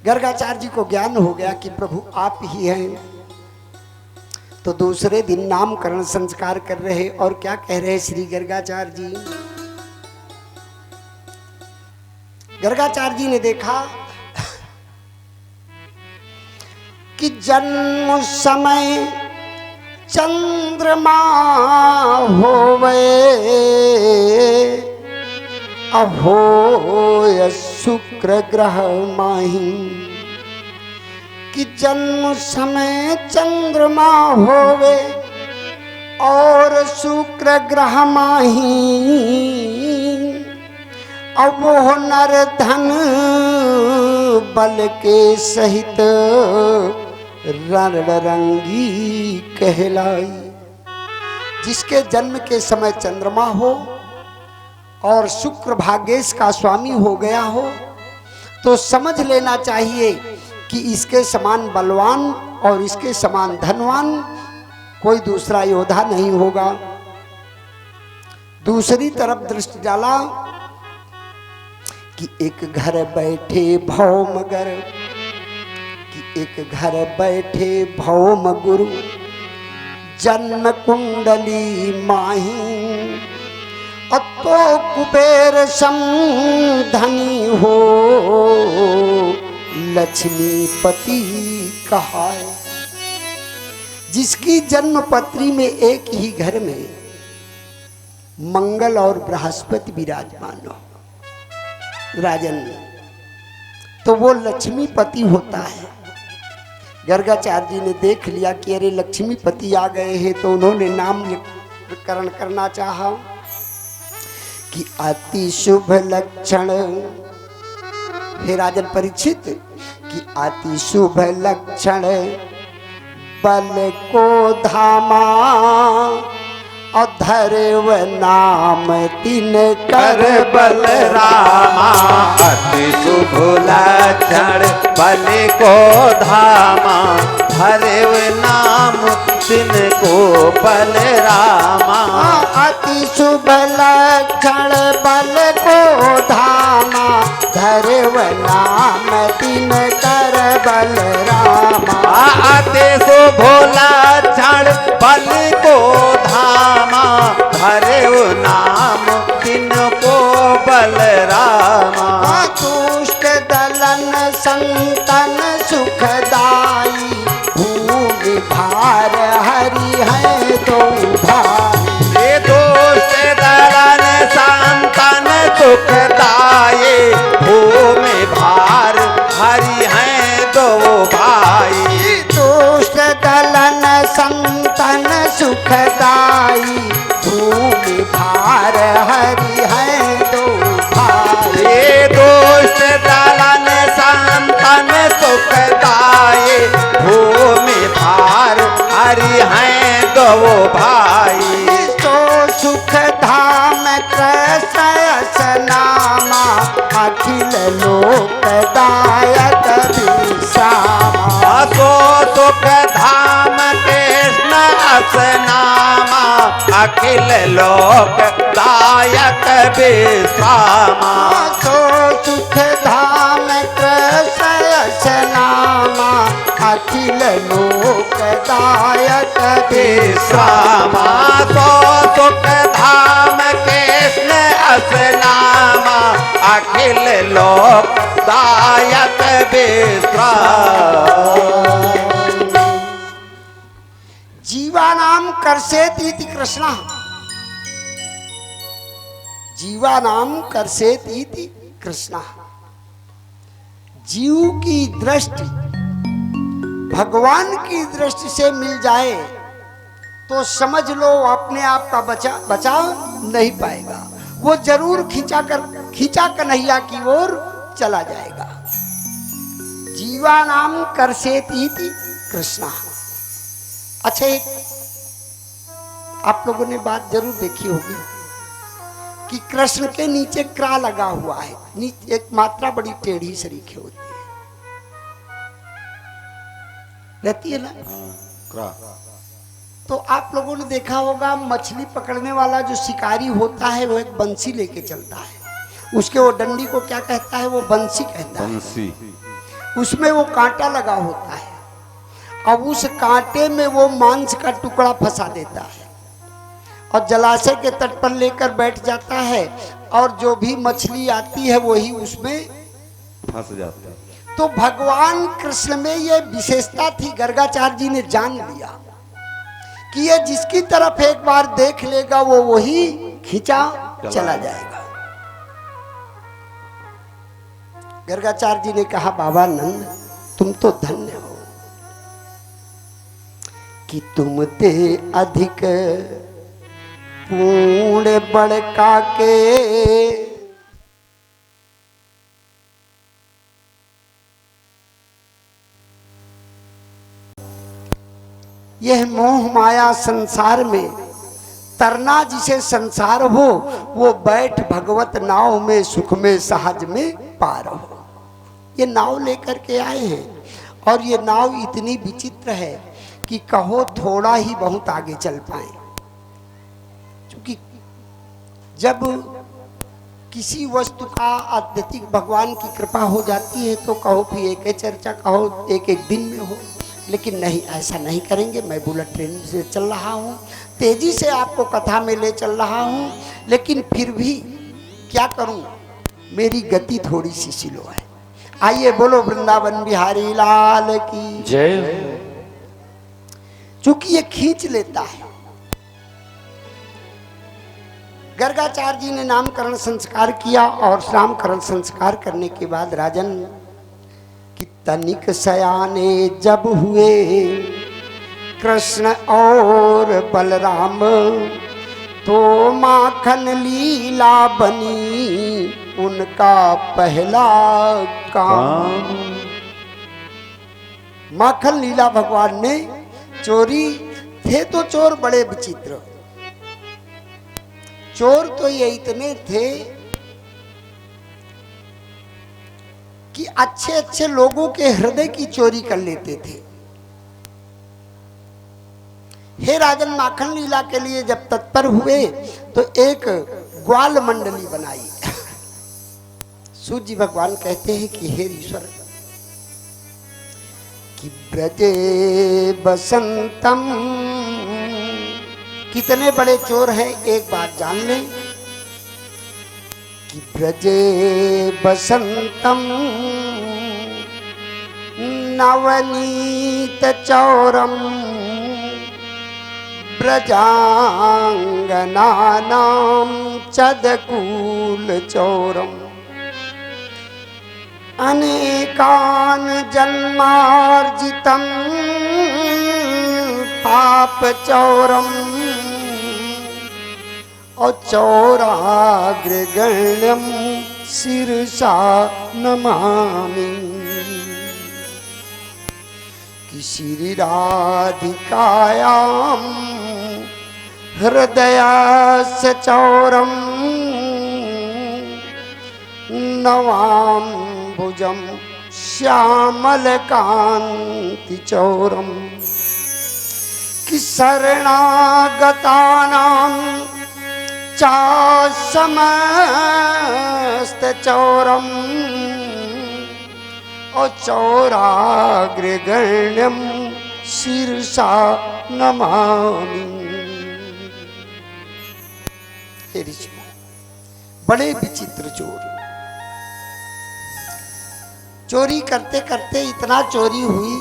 गर्गाचार्य जी को ज्ञान हो गया कि प्रभु आप ही हैं। तो दूसरे दिन नामकरण संस्कार कर रहे और क्या कह रहे श्री गर्गाचार्य जी। गर्गाचार्य जी ने देखा कि जन्म समय चंद्रमा होवे, अहो शुक्र ग्रह माही। कि जन्म समय चंद्रमा होवे और शुक्र ग्रह माही। अब वो नर धन बल के सहित रणरंगी कहलाई। जिसके जन्म के समय चंद्रमा हो और शुक्र भाग्येश का स्वामी हो गया हो, तो समझ लेना चाहिए कि इसके समान बलवान और इसके समान धनवान कोई दूसरा योद्धा नहीं होगा। दूसरी तरफ दृष्टि डाला कि एक घर बैठे भौम गर, कि एक घर बैठे भौम गुरु, जन्म कुंडली माही। अतो कुबेर सम धनी हो, लक्ष्मीपति कहाए। जिसकी जन्म पत्री में एक ही घर में मंगल और बृहस्पति विराजमान हो राजन, तो वो लक्ष्मीपति होता है। गर्गाचार्य जी ने देख लिया कि अरे लक्ष्मीपति आ गए हैं, तो उन्होंने नामकरण करना चाहा कि अति शुभ लक्षण। हे राजन परीक्षित, कि अति शुभ लक्षण बल को धामा, अधर्व नाम तिन कर बलरामा। अति शुभ लक्षण बल को धामा, धर्व नाम तिन को बलरामा। अति शुभ लक्षण बल को धामा, धर्व नाम तिन कर बलरामा। अति शुभ लक्षण बल को धामा, धर्व नाम तिन को बलरामा। दुष्ट दलन संतन सुखदाई, भूमि भार हरि है तो भाई। ये दुष्ट दलन संतन सुखदाई, भूमि भार हरि हैं दो भाई। दुष्ट दलन संतन सुखदाई, भूमि भार हरि हैं दो भाई। ये दुष्ट दलन संतन सुखदाई, भूमि भार हरि हैं दो भाई। तो सुख धाम कृष्ण नामा, अखिल लोक दायक विश्रामा। सो सुख धाम कृष्ण असनामा अखिल लोक दायक विश्रामा सो सुख धाम कृष्ण असनामा अखिल लोक दायक विश्रामा सो सुख धाम कृष्ण असनामा अखिल लोक दायक विश्राम जीवानाम कर्षेत इति कृष्ण जीवानाम कर्षेत इति कृष्ण जीव की दृष्टि भगवान की दृष्टि से मिल जाए तो समझ लो अपने आप का बचाव नहीं पाएगा, वो जरूर खींचा कन्हैया की ओर चला जाएगा। जीवानाम कर्षेत इति कृष्ण। अच्छा, एक आप लोगों ने बात जरूर देखी होगी कि कृष्ण के नीचे क्रा लगा हुआ है, नीचे एक मात्रा बड़ी टेढ़ी सरीखे होती है, रहती है ना क्रा। तो आप लोगों ने देखा होगा मछली पकड़ने वाला जो शिकारी होता है वो एक बंसी लेके चलता है, उसके वो डंडी को क्या कहता है, वो बंसी कहता है। बंसी। उसमें वो कांटा लगा होता है, अब उस कांटे में वो मांस का टुकड़ा फंसा देता है और जलाशय के तट पर लेकर बैठ जाता है और जो भी मछली आती है वही उसमें फंस जाता है। तो भगवान कृष्ण में ये विशेषता थी, गर्गाचार्य जी ने जान लिया कि ये जिसकी तरफ एक बार देख लेगा वो वही खींचा चला जाएगा। गर्गाचार्य जी ने कहा, बाबा नंद तुम तो धन्य हो कि तुम ते अधिक पूर्ण बड़का के यह मोह माया संसार में तरना जिसे संसार हो, वो बैठ भगवत नाव में सुख में सहज में पार हो। ये नाव लेकर के आए हैं और ये नाव इतनी विचित्र है कि कहो थोड़ा ही बहुत आगे चल पाए, क्योंकि जब किसी वस्तु का अत्यधिक भगवान की कृपा हो जाती है तो कहो फिर एक चर्चा कहो एक एक दिन में हो, लेकिन नहीं, ऐसा नहीं करेंगे। मैं बुलेट ट्रेन से चल रहा हूँ, तेजी से आपको कथा में ले चल रहा हूँ, लेकिन फिर भी क्या करूँ, मेरी गति थोड़ी सी स्लो है। आइए बोलो वृंदावन बिहारी लाल की जय। चूंकि ये खींच लेता है। गर्गाचार्य जी ने नामकरण संस्कार किया और नामकरण संस्कार करने के बाद राजन कि तनिक सयाने जब हुए कृष्ण और बलराम, तो माखन लीला बनी उनका पहला काम। माखन लीला भगवान ने चोरी, थे तो चोर बड़े विचित्र, चोर तो ये इतने थे कि अच्छे अच्छे लोगों के हृदय की चोरी कर लेते थे। हे राजन, माखन लीला के लिए जब तत्पर हुए तो एक ग्वाल मंडली बनाई। सूर्य जी भगवान कहते हैं कि हे ईश्वर, कि ब्रजे बसंतम, कितने बड़े चोर हैं एक बात जान लें, कि ब्रजे बसंतम नवनीत चौरम ब्रजांगनानां चदकूल चौरम अनेकान जन्मार्जितम पाप चौरम और चौराग्रगण्यम शिरसा नमामि। कि श्री राधिकायां हृदयस्य चौरम नवां भुजम श्यामल कांति चौरम कि शरणागतानां चासमस्त चौरम और चौराग्रगण्यम शीर्षा नमामि। हे ऋषि, बड़े विचित्र चोर, चोरी करते करते इतना चोरी हुई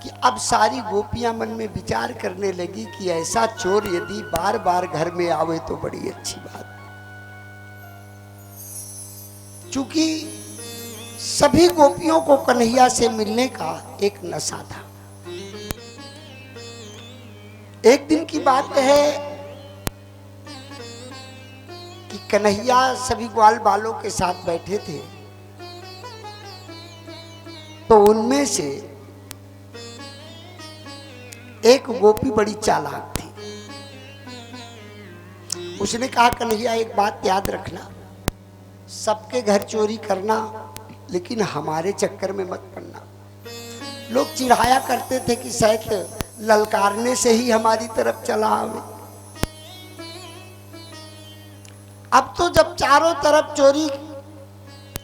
कि अब सारी गोपियां मन में विचार करने लगी कि ऐसा चोर यदि बार बार घर में आवे तो बड़ी अच्छी बात। चूंकि सभी गोपियों को कन्हैया से मिलने का एक नशा था। एक दिन की बात है कि कन्हैया सभी ग्वाल बालों के साथ बैठे थे, तो उनमें से एक गोपी बड़ी चालाक थी। उसने कहा, कन्हैया एक बात याद रखना, सबके घर चोरी करना, लेकिन हमारे चक्कर में मत पड़ना। लोग चिढ़ाया करते थे कि शायद ललकारने से ही हमारी तरफ चला आवे। अब तो जब चारों तरफ चोरी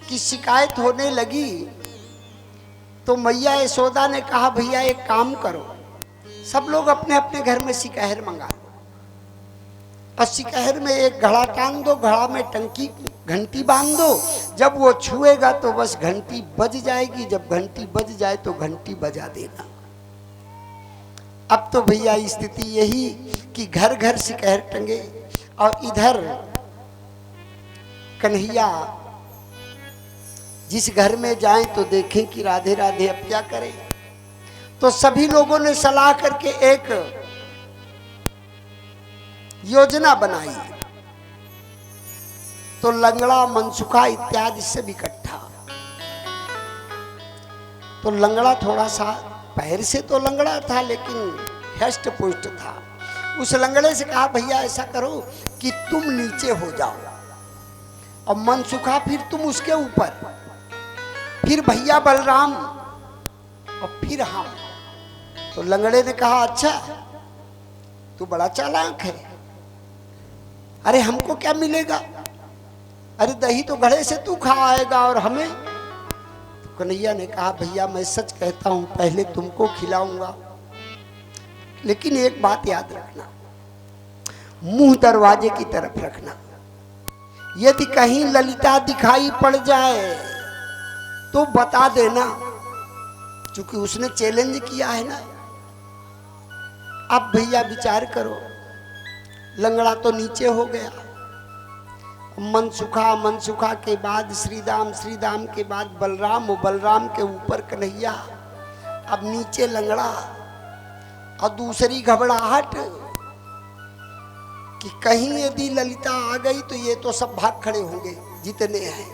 की शिकायत होने लगी तो मैया यशोदा ने कहा, भैया एक काम करो, सब लोग अपने अपने घर में शिकहर मंगा लो और शिकहर में एक घड़ा टांग दो, घड़ा में टंकी घंटी बांध दो। जब वो छुएगा तो बस घंटी बज जाएगी, जब घंटी बज जाए तो घंटी बजा देना। अब तो भैया स्थिति यही कि घर घर शिकहर टंगे और इधर कन्हैया जिस घर में जाएं तो देखें कि राधे राधे अब क्या करें। तो सभी लोगों ने सलाह करके एक योजना बनाई। तो लंगड़ा, मनसुखा इत्यादि सब इकट्ठा। तो लंगड़ा थोड़ा सा पैर से तो लंगड़ा था लेकिन हष्ट पुष्ट था। उस लंगड़े से कहा, भैया ऐसा करो कि तुम नीचे हो जाओ और मनसुखा फिर तुम उसके ऊपर, फिर भैया बलराम और फिर हम। तो लंगड़े ने कहा, अच्छा तू बड़ा चालाक है, अरे हमको क्या मिलेगा, अरे दही तो घड़े से तू खा आएगा और हमें। तो कन्हैया ने कहा, भैया मैं सच कहता हूं, पहले तुमको खिलाऊंगा, लेकिन एक बात याद रखना, मुंह दरवाजे की तरफ रखना। यदि कहीं ललिता दिखाई पड़ जाए तो बता देना, क्योंकि उसने चैलेंज किया है ना। अब भैया विचार करो, लंगड़ा तो नीचे हो गया, मनसुखा, मनसुखा के बाद श्रीदाम, श्रीदाम के बाद बलराम, बलराम के ऊपर कन्हैया, अब नीचे लंगड़ा और दूसरी घबराहट कि कहीं यदि ललिता आ गई तो ये तो सब भाग खड़े होंगे जितने हैं,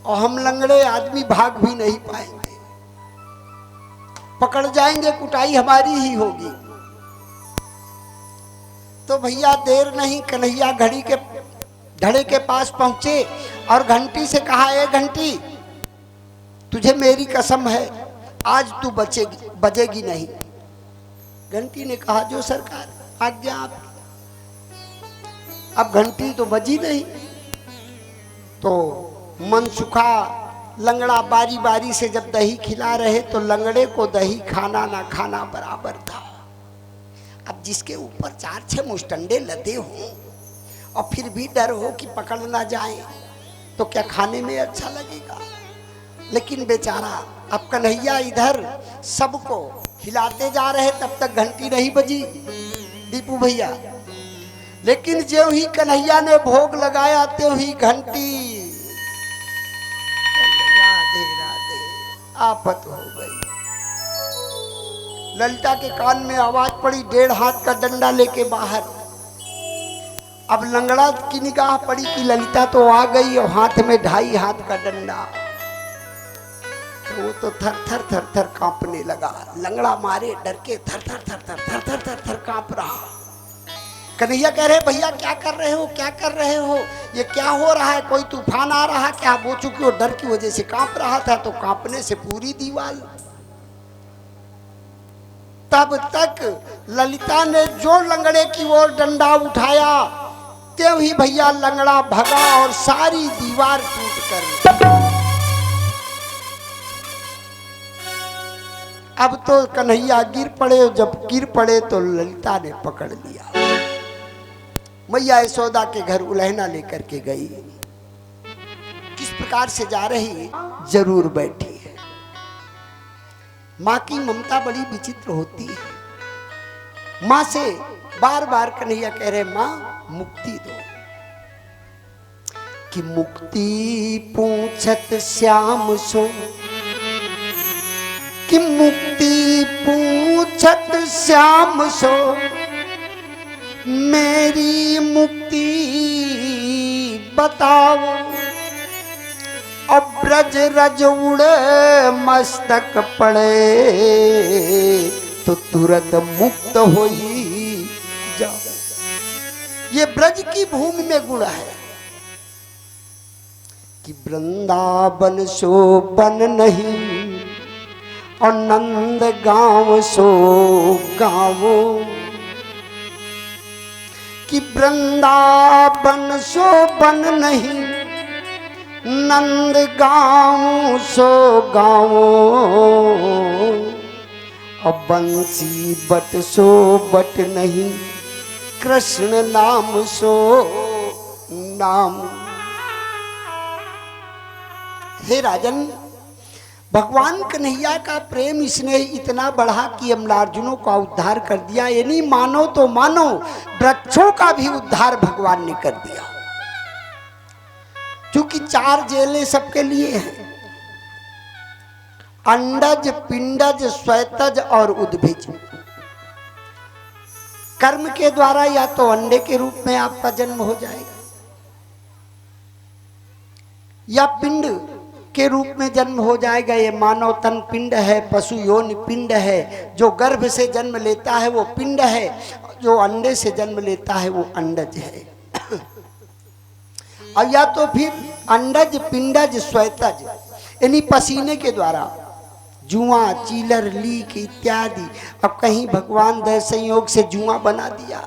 और हम लंगड़े आदमी भाग भी नहीं पाएंगे, पकड़ जाएंगे, कुटाई हमारी ही होगी। तो भैया देर नहीं, कन्हैया घड़ी के घड़े के पास पहुंचे और घंटी से कहा, ए घंटी, तुझे मेरी कसम है आज तू बजेगी नहीं। घंटी ने कहा, जो सरकार आज्ञा आप। अब घंटी तो बजी नहीं। तो मनसुखा, लंगड़ा बारी बारी से जब दही खिला रहे तो लंगड़े को दही खाना ना खाना बराबर था। अब जिसके ऊपर 4-6 मुष्टंडे लदे हों और फिर भी डर हो कि पकड़ ना जाए तो क्या खाने में अच्छा लगेगा। लेकिन बेचारा, अब कन्हैया इधर सबको खिलाते जा रहे, तब तक घंटी नहीं बजी दीपू भैया। लेकिन जो ही कन्हैया ने भोग लगाया त्यों ही घंटी, राधे राधे, आफत हो गई। ललिता के कान में आवाज पड़ी, 1.5 हाथ का डंडा लेके बाहर। अब लंगड़ा की निगाह पड़ी कि ललिता तो आ गई और हाथ में 2.5 हाथ का डंडा। तो वो तो थर थर थर थर कांपने लगा। लंगड़ा मारे डर के थर थर थर थर थर थर थर थर कांप रहा। कन्हैया कह रहे भैया क्या कर रहे हो, क्या कर रहे हो, ये क्या हो रहा है, कोई तूफान आ रहा क्या? वो चूंकि वो डर की वजह से कांप रहा था तो कांपने से पूरी दीवार। तब तक ललिता ने जो लंगड़े की ओर डंडा उठाया त्यों ही भैया लंगड़ा भगा और सारी दीवार टूटकर। अब तो कन्हैया गिर पड़े, जब गिर पड़े तो ललिता ने पकड़ लिया। मैया यशोदा के घर उलहना लेकर के गई। किस प्रकार से जा रही, जरूर बैठी है। माँ की ममता बड़ी विचित्र होती है। माँ से बार बार कन्हैया कह रहे माँ मुक्ति दो, कि मुक्ति पूछत श्याम सो, कि मुक्ति पूछत श्याम सो, मेरी मुक्ति बताओ। अब ब्रज रज उड़े मस्तक पड़े, तो तुरंत मुक्त होई जाओ। ये ब्रज की भूमि में गुण है कि वृंदावन सो बन नहीं, और नंद गांव सो गावो, कि वृंदावन सो बन नहीं, नंद गाँव सो गाँवो, अब बंसी बट सो बट नहीं, कृष्ण नाम सो नाम। हे राजन, भगवान कन्हैया का प्रेम स्नेह इतना बढ़ा कि अमलार्जुनों का उद्धार कर दिया। यानी मानो तो मानो, वृक्षों का भी उद्धार भगवान ने कर दिया। क्योंकि 4 जेलें सबके लिए हैं, अंडज, पिंडज, श्वेतज और उद्भिज। कर्म के द्वारा या तो अंडे के रूप में आपका जन्म हो जाएगा, या पिंड के रूप में जन्म हो जाएगा। ये मानव तन पिंड है, पशु योनि पिंड है। जो गर्भ से जन्म लेता है वो पिंड है, जो अंडे से जन्म लेता है वो अंडज है। और या तो फिर अंडज, पिंडज, श्वेतज, यानी पसीने के द्वारा जुआ, चीलर, लीक इत्यादि। अब कहीं भगवान दया संयोग से जुआ बना दिया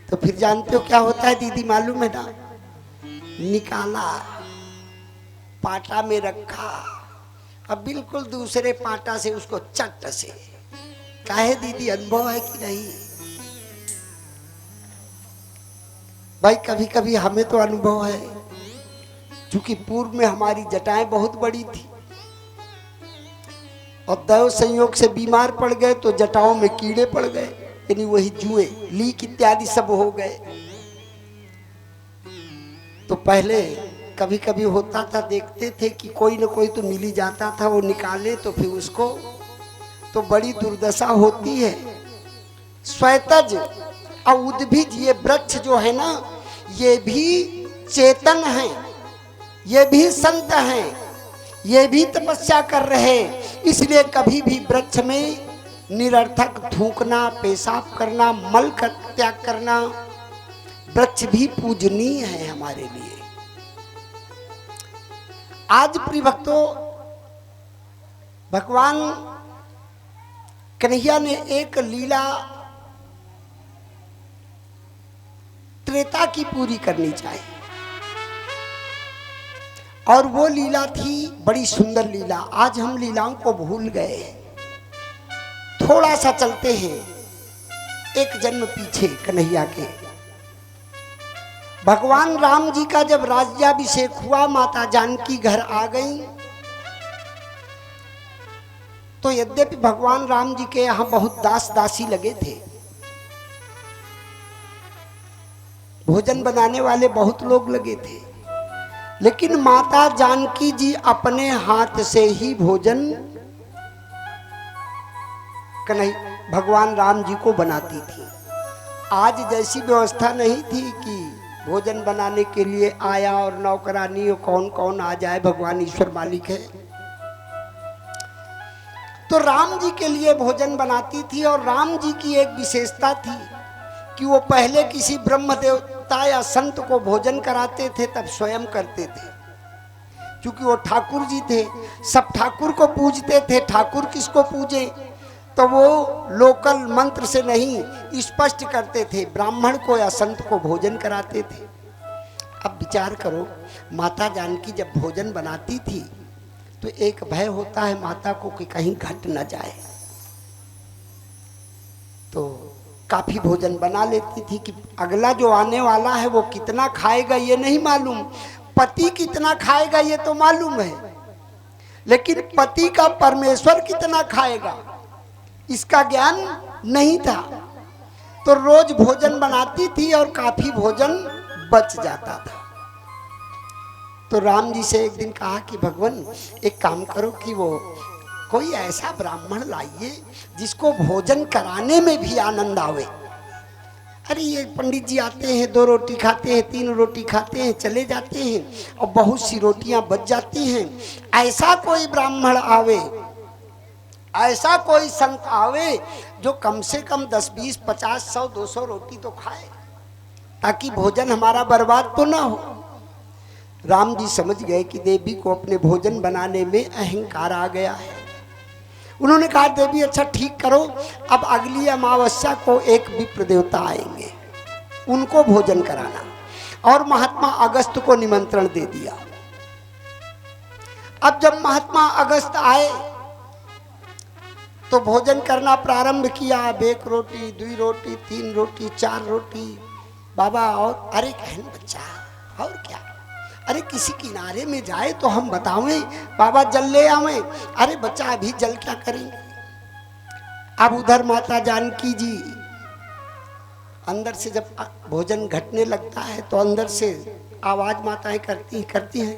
तो फिर जानते हो क्या होता है दीदी, मालूम है ना? निकाला, पाटा में रखा, अब बिल्कुल दूसरे पाटा से उसको चट से। काहे दीदी, अनुभव है कि नहीं? भाई कभी कभी हमें तो अनुभव है, क्योंकि पूर्व में हमारी जटाएं बहुत बड़ी थी और दैव संयोग से बीमार पड़ गए तो जटाओं में कीड़े पड़ गए, यानी वही जुए, लीक इत्यादि सब हो गए। तो पहले कभी कभी होता था, देखते थे कि कोई न कोई तो मिल ही जाता था, वो निकाले तो फिर उसको, तो बड़ी दुर्दशा होती है। श्वेतज और उद्भिज, ये वृक्ष जो है ना, ये भी चेतन है, ये भी संत हैं, ये भी तपस्या कर रहे। इसलिए कभी भी वृक्ष में निरर्थक थूकना, पेशाब करना, मल का त्याग करना, वृक्ष भी पूजनीय है हमारे लिए। आज प्रिय भक्तों, भगवान कन्हैया ने एक लीला त्रेता की पूरी करनी चाहिए, और वो लीला थी बड़ी सुंदर लीला। आज हम लीलाओं को भूल गए। थोड़ा सा चलते हैं एक जन्म पीछे कन्हैया के। भगवान राम जी का जब राज्याभिषेक हुआ, माता जानकी घर आ गई, तो यद्यपि भगवान राम जी के यहाँ बहुत दास दासी लगे थे, भोजन बनाने वाले बहुत लोग लगे थे, लेकिन माता जानकी जी अपने हाथ से ही भोजन भगवान राम जी को बनाती थी। आज जैसी व्यवस्था नहीं थी कि भोजन बनाने के लिए आया और नौकरानी और कौन कौन आ जाए, भगवान ईश्वर मालिक है। तो राम जी के लिए भोजन बनाती थी, और राम जी की एक विशेषता थी कि वो पहले किसी ब्रह्म देवता या संत को भोजन कराते थे तब स्वयं करते थे, क्योंकि वो ठाकुर जी थे, सब ठाकुर को पूजते थे। ठाकुर किसको पूजे, तो वो लोकल मंत्र से नहीं स्पष्ट करते थे, ब्राह्मण को या संत को भोजन कराते थे। अब विचार करो, माता जानकी जब भोजन बनाती थी तो एक भय होता है माता को कि कहीं घट न जाए, तो काफी भोजन बना लेती थी कि अगला जो आने वाला है वो कितना खाएगा ये नहीं मालूम, पति कितना खाएगा ये तो मालूम है, लेकिन पति का परमेश्वर कितना खाएगा इसका ज्ञान नहीं था। तो रोज भोजन बनाती थी और काफी भोजन बच जाता था। तो राम जी से एक दिन कहा कि भगवान एक काम करो कि वो कोई ऐसा ब्राह्मण लाइए जिसको भोजन कराने में भी आनंद आवे। अरे ये पंडित जी आते हैं, 2 रोटी खाते हैं, 3 रोटी खाते हैं, चले जाते हैं और बहुत सी रोटियां बच जाती हैं। ऐसा कोई ब्राह्मण आवे, ऐसा कोई संत आवे जो कम से कम 10, 20, 50, 100, 200 रोटी तो खाए, ताकि भोजन हमारा बर्बाद तो ना हो। राम जी समझ गए कि देवी को अपने भोजन बनाने में अहंकार आ गया है। उन्होंने कहा देवी अच्छा ठीक करो, अब अगली अमावस्या को एक विप्र देवता आएंगे, उनको भोजन कराना। और महात्मा अगस्त को निमंत्रण दे दिया। अब जब महात्मा अगस्त आए तो भोजन करना प्रारंभ किया। 1 रोटी, 2 रोटी, 3 रोटी, 4 रोटी। बाबा और अरे कहन बच्चा और क्या, अरे किसी किनारे में जाए तो हम बतावें, बाबा जल ले आवे। अरे बच्चा अभी जल क्या करेंगे। अब उधर माता जानकी जी अंदर से जब भोजन घटने लगता है तो अंदर से आवाज माताएं करती हैं।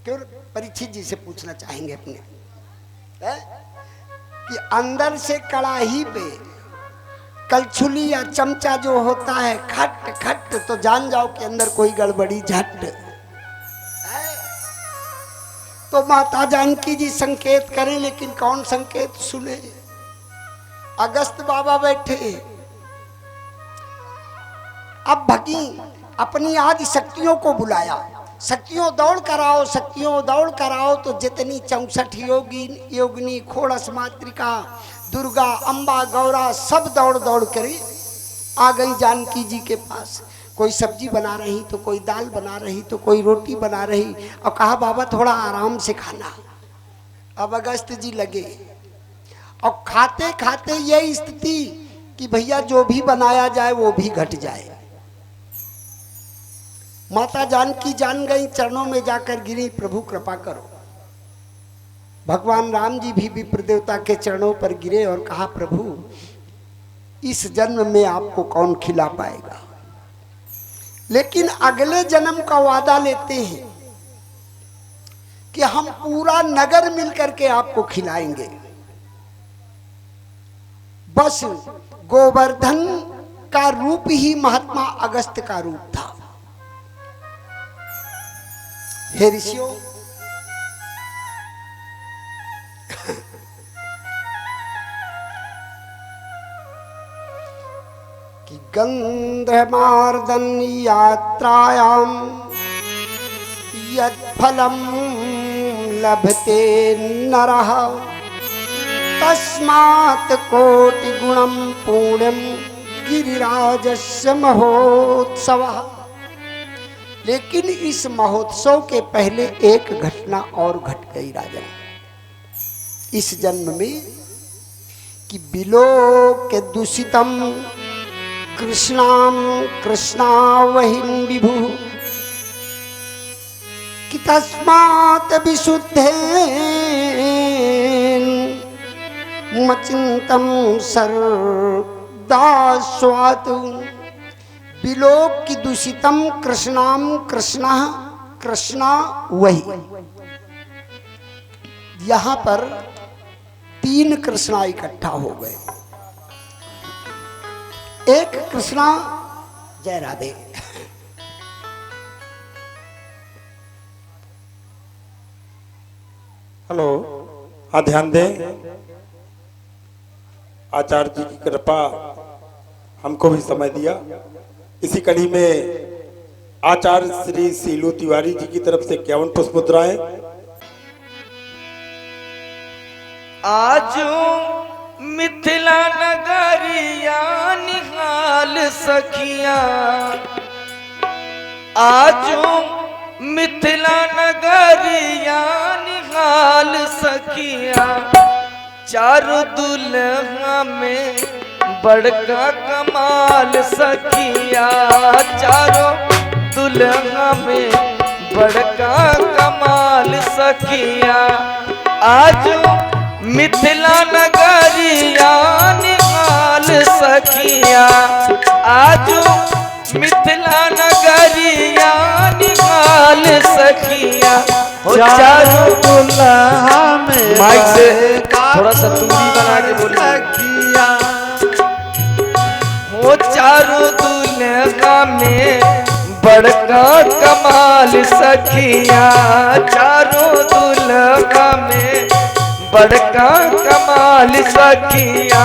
क्यों, परीक्षित जी से पूछना चाहेंगे अपने कि अंदर से कड़ाही पे कलछुली या चमचा जो होता है खट खट, तो जान जाओ कि अंदर कोई गड़बड़ी झट। तो माता जानकी जी संकेत करें, लेकिन कौन संकेत सुने। अगस्त बाबा बैठे। अब भगी अपनी आदि शक्तियों को बुलाया, शक्तियों दौड़ कर आओ, शक्तियों दौड़ कर आओ। तो जितनी 64 योगिनी, खोड़स मातृका, दुर्गा, अम्बा, गौरा सब दौड़ दौड़ कर आ गई जानकी जी के पास। कोई सब्जी बना रही तो कोई दाल बना रही तो कोई रोटी बना रही, और कहा बाबा थोड़ा आराम से खाना। अब अगस्त जी लगे और खाते खाते यही स्थिति कि भैया जो भी बनाया जाए वो भी घट जाए। माता जानकी जान गई, चरणों में जाकर गिरी, प्रभु कृपा करो। भगवान राम जी भी विप्र देवता के चरणों पर गिरे और कहा प्रभु इस जन्म में आपको कौन खिला पाएगा, लेकिन अगले जन्म का वादा लेते हैं कि हम पूरा नगर मिलकर के आपको खिलाएंगे। बस गोवर्धन का रूप ही महात्मा अगस्त का रूप था। हे ऋषियों, कि गंधमार्दन यात्रायाम यत्फलम लभते नरः तस्मात् कोटि गुणम पुण्यम गिरिराजस्य महोत्सवः। लेकिन इस महोत्सव के पहले एक घटना और घट गई राजन इस जन्म में, कि बिलोक दूषितम कृष्णाम कृष्णावहिं विभु, कि तस्मात् विशुद्धेन मचिंतम सर्वदास्वातु। बिलोक की दूषितम कृष्णाम कृष्णा, कृष्णा वही। यहां पर 3 कृष्णा इकट्ठा हो गए। एक कृष्णा, जय राधे, हेलो, ध्यान दें। आचार्य जी की कृपा हमको भी समय दिया। इसी कड़ी में आचार्य श्री सीलू तिवारी जी की तरफ से 51 पुष्प मुद्राएं। आजू मिथिला नगरिया निहाल सखिया, आजू मिथिला नगरिया निहाल सखिया, चारों दुल्हा में बड़का कमाल सखिया, चारों दुल्हा में बड़का कमाल सखिया, आजू मिथिला नगरिया निहाल सखिया, आजू मिथिला नगरिया निहाल सखिया, चारों दुल्हा में माइक से थोड़ा सा दूरी बना के बोलिए, वो चारों दुल्हा में बड़का कमाल सखिया, चारों दुल्हा में बड़का कमाल सखिया।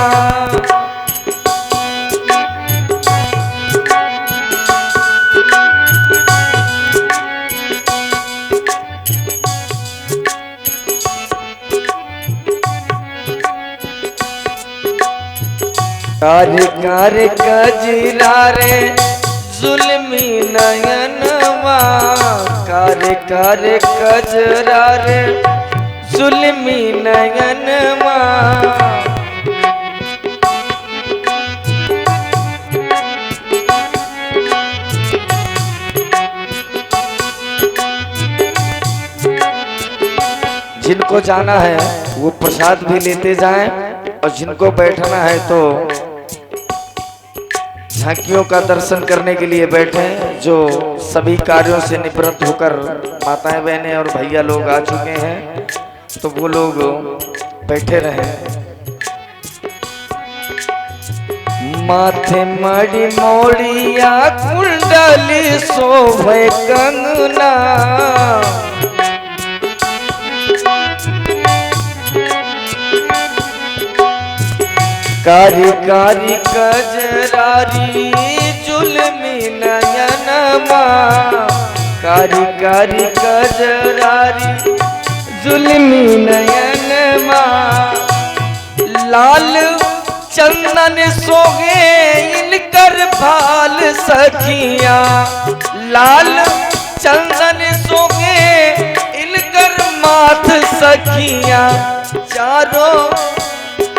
कार कार कजरा रे जुल्मी नयनवा, कार कार कजरा रे जुल्मी नयनवा, जिनको जाना है वो प्रसाद भी लेते जाएं, और जिनको बैठना है तो झांकियों का दर्शन करने के लिए बैठे, जो सभी कार्यों से निवृत्त होकर माताएं बहनें और भैया लोग आ चुके हैं, तो वो लोग बैठे रहे। माथे मड़ी मोड़िया कुंडली शोभे कंगना, कारी कारी कजरारी जुल्मी नयनमा, कारी कारी कजरारी जुल्मी नयनमा, लाल चंदन सोहे इनकर भाल सखिया, लाल चंदन सोहे इनकर माथ सखिया,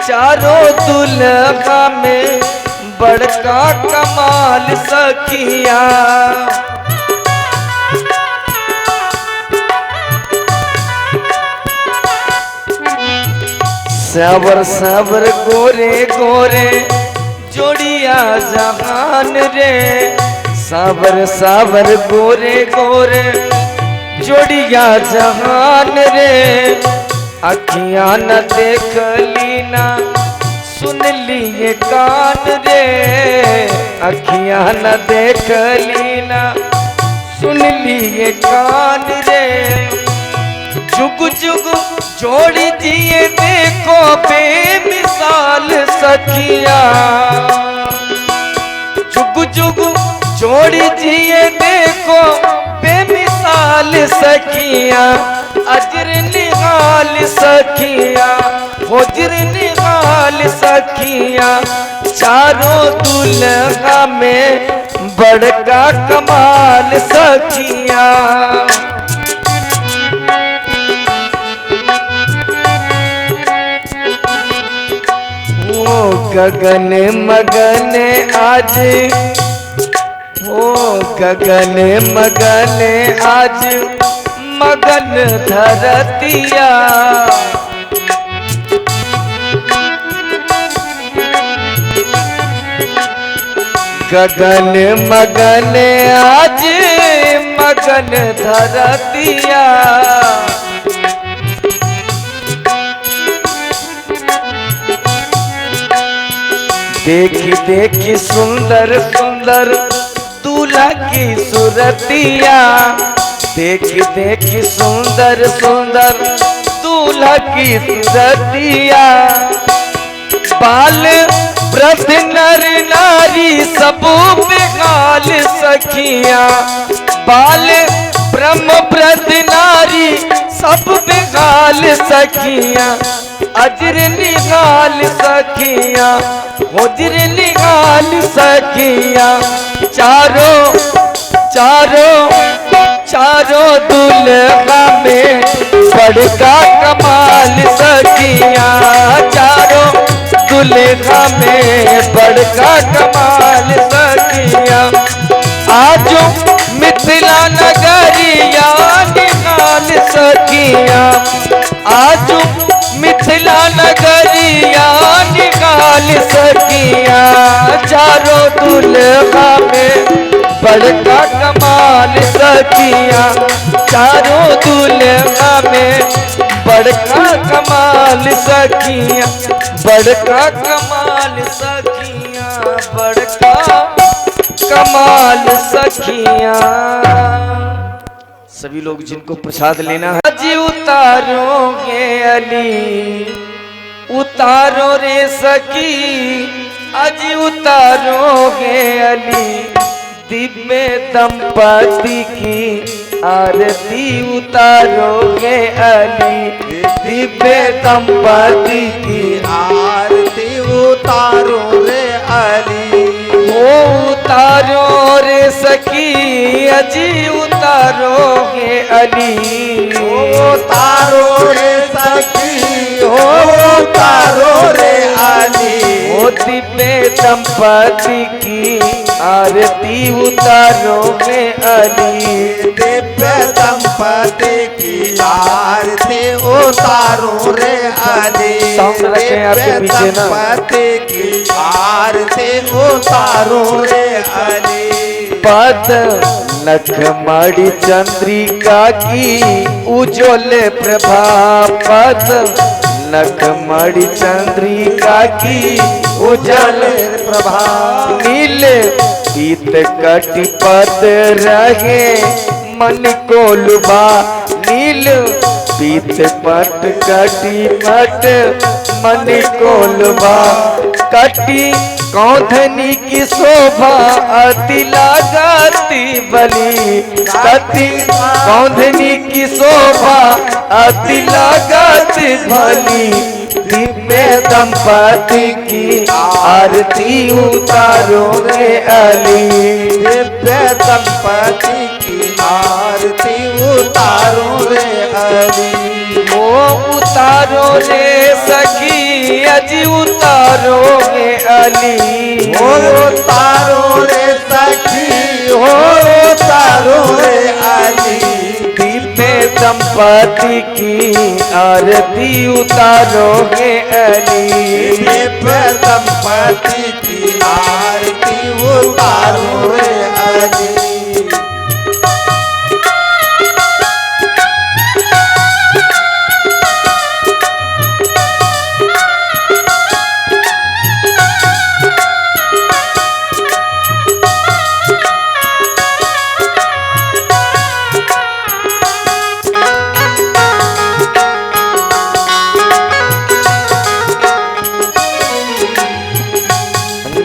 चारों दुल्हा में बड़का कमाल सखिया। सावर सावर गोरे गोरे जोड़िया जहान रे, सावर सावर गोरे गोरे जोड़िया जहान रे, अखियां न देख लीना सुन लिए कान रे, अखियां न देख लीना सुन लिए कान रे, जुग जुग जोड़ी दिए देखो बेमिसाल सखिया, जुग जुग जोड़ी दिए देखो बेमिसाल सखिया, अजर निहाल सखिया, होजर निहाल सखिया, चारों दुल्हा में बड़का कमाल सखिया। ओ गगन मगन आज, ओ गगन मगन आज मगन धरतिया, गगन मगन आज मगन धरतिया, देखी देखी सुंदर सुंदर दूल्हा की सूरतिया, देखी देखी सुंदर सुंदर दूल्हा की सूरतिया, बाल व्रत नर नारी सब बेगाल सखिया, बाल ब्रह्म व्रत नारी सब बेगाल सखिया, अजर निगाल सखिया, हुजर निगाल सखिया, चारों दुल्हा में बड़का कमाल सखिया, चारों दुल्हा में बड़का कमाल सखिया, आज मिथिला नगरिया निकाल सखिया, आज मिथिला नगरिया निकाल सखिया, चारों दुल्हा में बड़का कमाल सखिया, चारों दुल्हा में बड़का कमाल सखिया, बड़का कमाल सखिया, बड़का कमाल सखिया। सभी लोग जिनको प्रसाद लेना है, जी उतारोगे अली, उतारो रे सखी, अजी उतारोगे अली, दिव्य दंपति की आरती उतारोगे अली, दिव्य दंपति की आरती उतारो रे अली, ओ उतारो रे सखी, अजी उतारोगे अली, उतारो रे सखी, हो उतारो रे अली, ओ दिव्य दंपति की आरती उतारोगे अली, दिव्य दंपति की आरती उतारो रे अली, साउंड रखें आपके पीछे ना, दंपति की आरती उतारो रे अली, पद नख मणि चंद्रिका की उज्ज्वल प्रभा, पद नख मणि चंद्रिका की उज्ज्वल प्रभा, नील पीत कटि पद रहे मन को लुभा, नील पीत पट कटि पट मन को लुभा, कटि कौंधनी की शोभा अति लागती बली, कटि कौंधनी की शोभा अति लागती भली, दिव्य दंपति की आरती उतारोगे अली, दिव्य दंपति की आरती उतारो रे अली, ओ उतारो रे सखी, अजी उतारोगे अली, हो उतारो रे सखी, हो उतारो रे अली, दिव्य दंपति की आरती उतारोगे अली, दिव्य दंपति की आरती उतारो रे अली,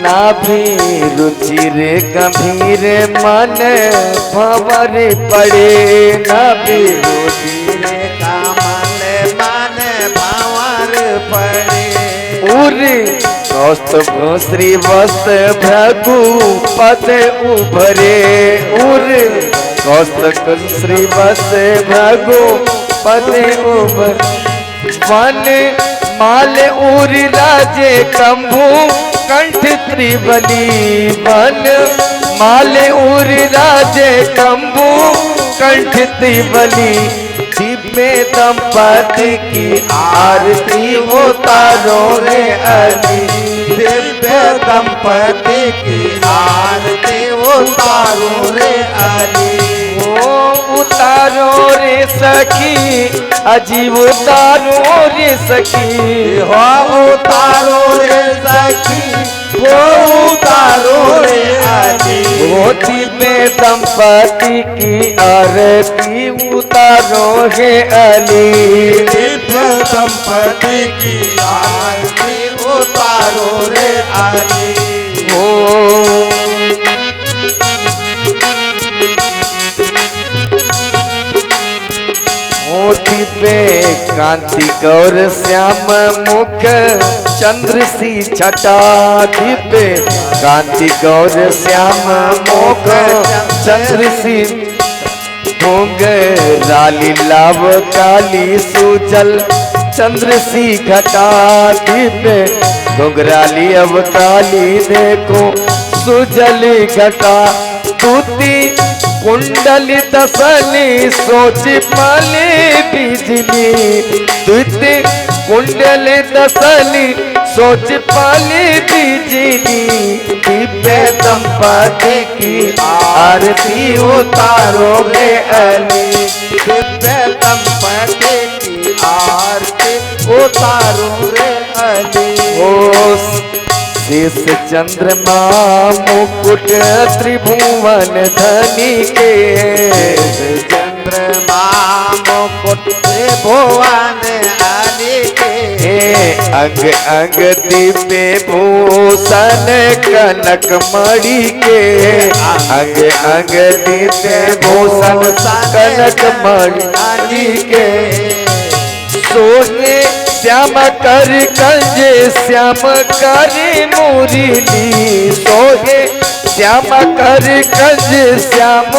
नाभि रुचिर गंभीर मन भंवर पड़े, नाभि रुचिर का मन मन भंवर पड़े, उर कौस्तुभ श्री वस्त भृगु पद उभरे, उर कौस्तुभ श्री वस्त भृगु पद उभरे, वन माल उर राजे कंभू कंठ त्रिबली, वन माल उर राजे कंभू कंठ त्रिबली, दिव्य दंपति की आरती उतारो रे अली, दिव्य दंपति की आरती उतारो रे अली, ओ उतारो रे सखी, अजी उतारो रे सखी, हो उतारो रे सखी, हो उतारो रे अली, वो दिव्य दंपति की आरती उतारो है अली, दिव्य दंपति की आरती उतारो उतारो रे अली मोती पे कांति गौर श्याम मुख चंद्र सी छटा पे कांति गौर श्याम मुख चंद्र सी भोग राली लाभ काली सुजल चंद्र सी घटा पे घुंघराली अब काली देखो सुजल घटा तूती कुंडली दसली सोच पाले बिजली तुते कुंडली दसली सोच पाले बिजली दिव्य दंपति की आरती उतारो रे अली दिव्य दंपति की आरती उतारो रे अली ओ शेष चंद्रमा मुकुट त्रिभुवन धनी के चंद्रमा मुकुट त्रिभुवन अली के अंग अंग दिव्य भूषण कनक मणि के अंग अंग दिव्य भूषण कनक मणि के सोहे श्याम कर कंजे श्याम कर मुरली सोहे श्याम कर कंजे श्याम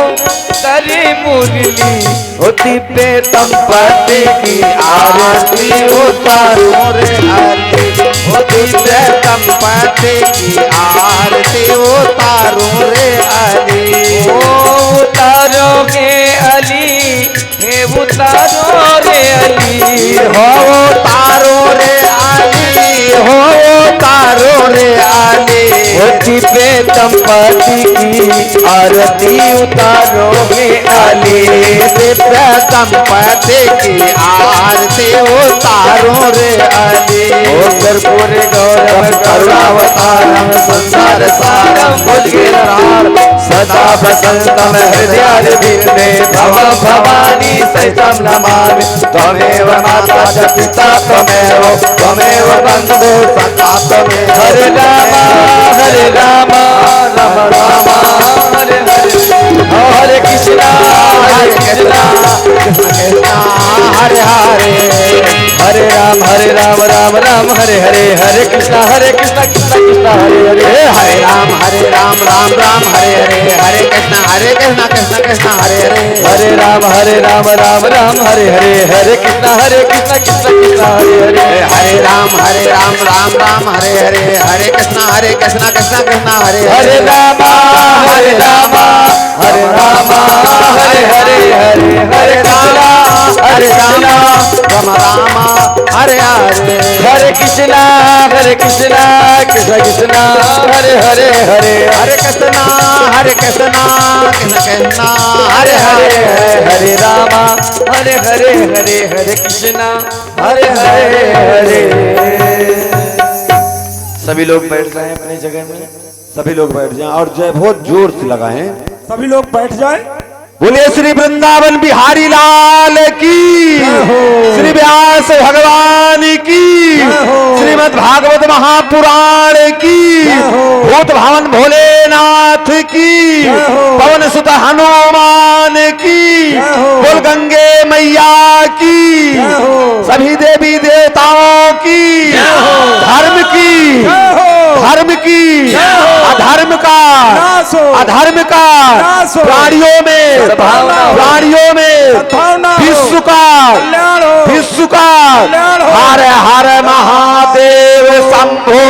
कर मुरली ओ दिव्य दंपति की आरती उतारो रे अली ओ दिव्य दंपति की आरती उतारो रे अली ओ उतारोगे अली हे उतारो रे अली हो तारो रे अली हो तारो रे अली दिव्य दंपति की आरती उतारो रे अली दिव्य दंपति की आरती उतारो रे अली ओ कर्पूर गौरव करुणावतारम संसार सारम भुजगेन्द्रार सदा वसंतम हृदयारविंदे भव भवानी सहितं नमामि त्वमेव माता च पिता त्वमेव बन्धुः सखा त्वमेव हरे राम राम राम हरे हरे कृष्णा कृष्ण कृष्ण हरे हरे हरे राम राम हरे हरे कृष्णा कृष्ण कृष्ण हरे हरे राम राम राम हरे हरे कृष्ण कृष्ण कृष्ण हरे हरे राम राम हरे कृष्णा कृष्ण कृष्ण हरे हरे राम राम हरे कृष्ण कृष्ण कृष्ण हरे हरे राम हरे राम हरे राम राम हरे हरे हरे कृष्णा कृष्ण कृष्ण हरे हरे कृष्ण कृष्ण कृष्ण हरे हरे राम हरे कृष्णा हरे सभी लोग बैठ जाएं अपनी जगह में सभी लोग बैठ जाएं और जय बहुत जोर से लगाएं सभी लोग बैठ जाएं। बोलिए श्री वृंदावन बिहारी लाल की श्री व्यास भगवान की श्रीमद् भागवत महापुराण की भूत भावन भोलेनाथ की पवन सुत हनुमान की बोल गंगे मैया की सभी देवी देवताओं की धर्म की अधर्म का प्राणियों में विश्व का हर हर महादेव शंभो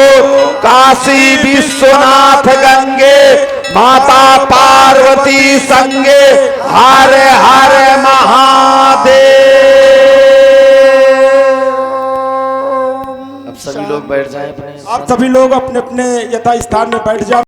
काशी विश्वनाथ गंगे माता पार्वती संगे हर हर महादेव। अब सभी लोग बैठ जाएं अपने आप सभी लोग अपने अपने यथा स्थान में बैठ जाओ।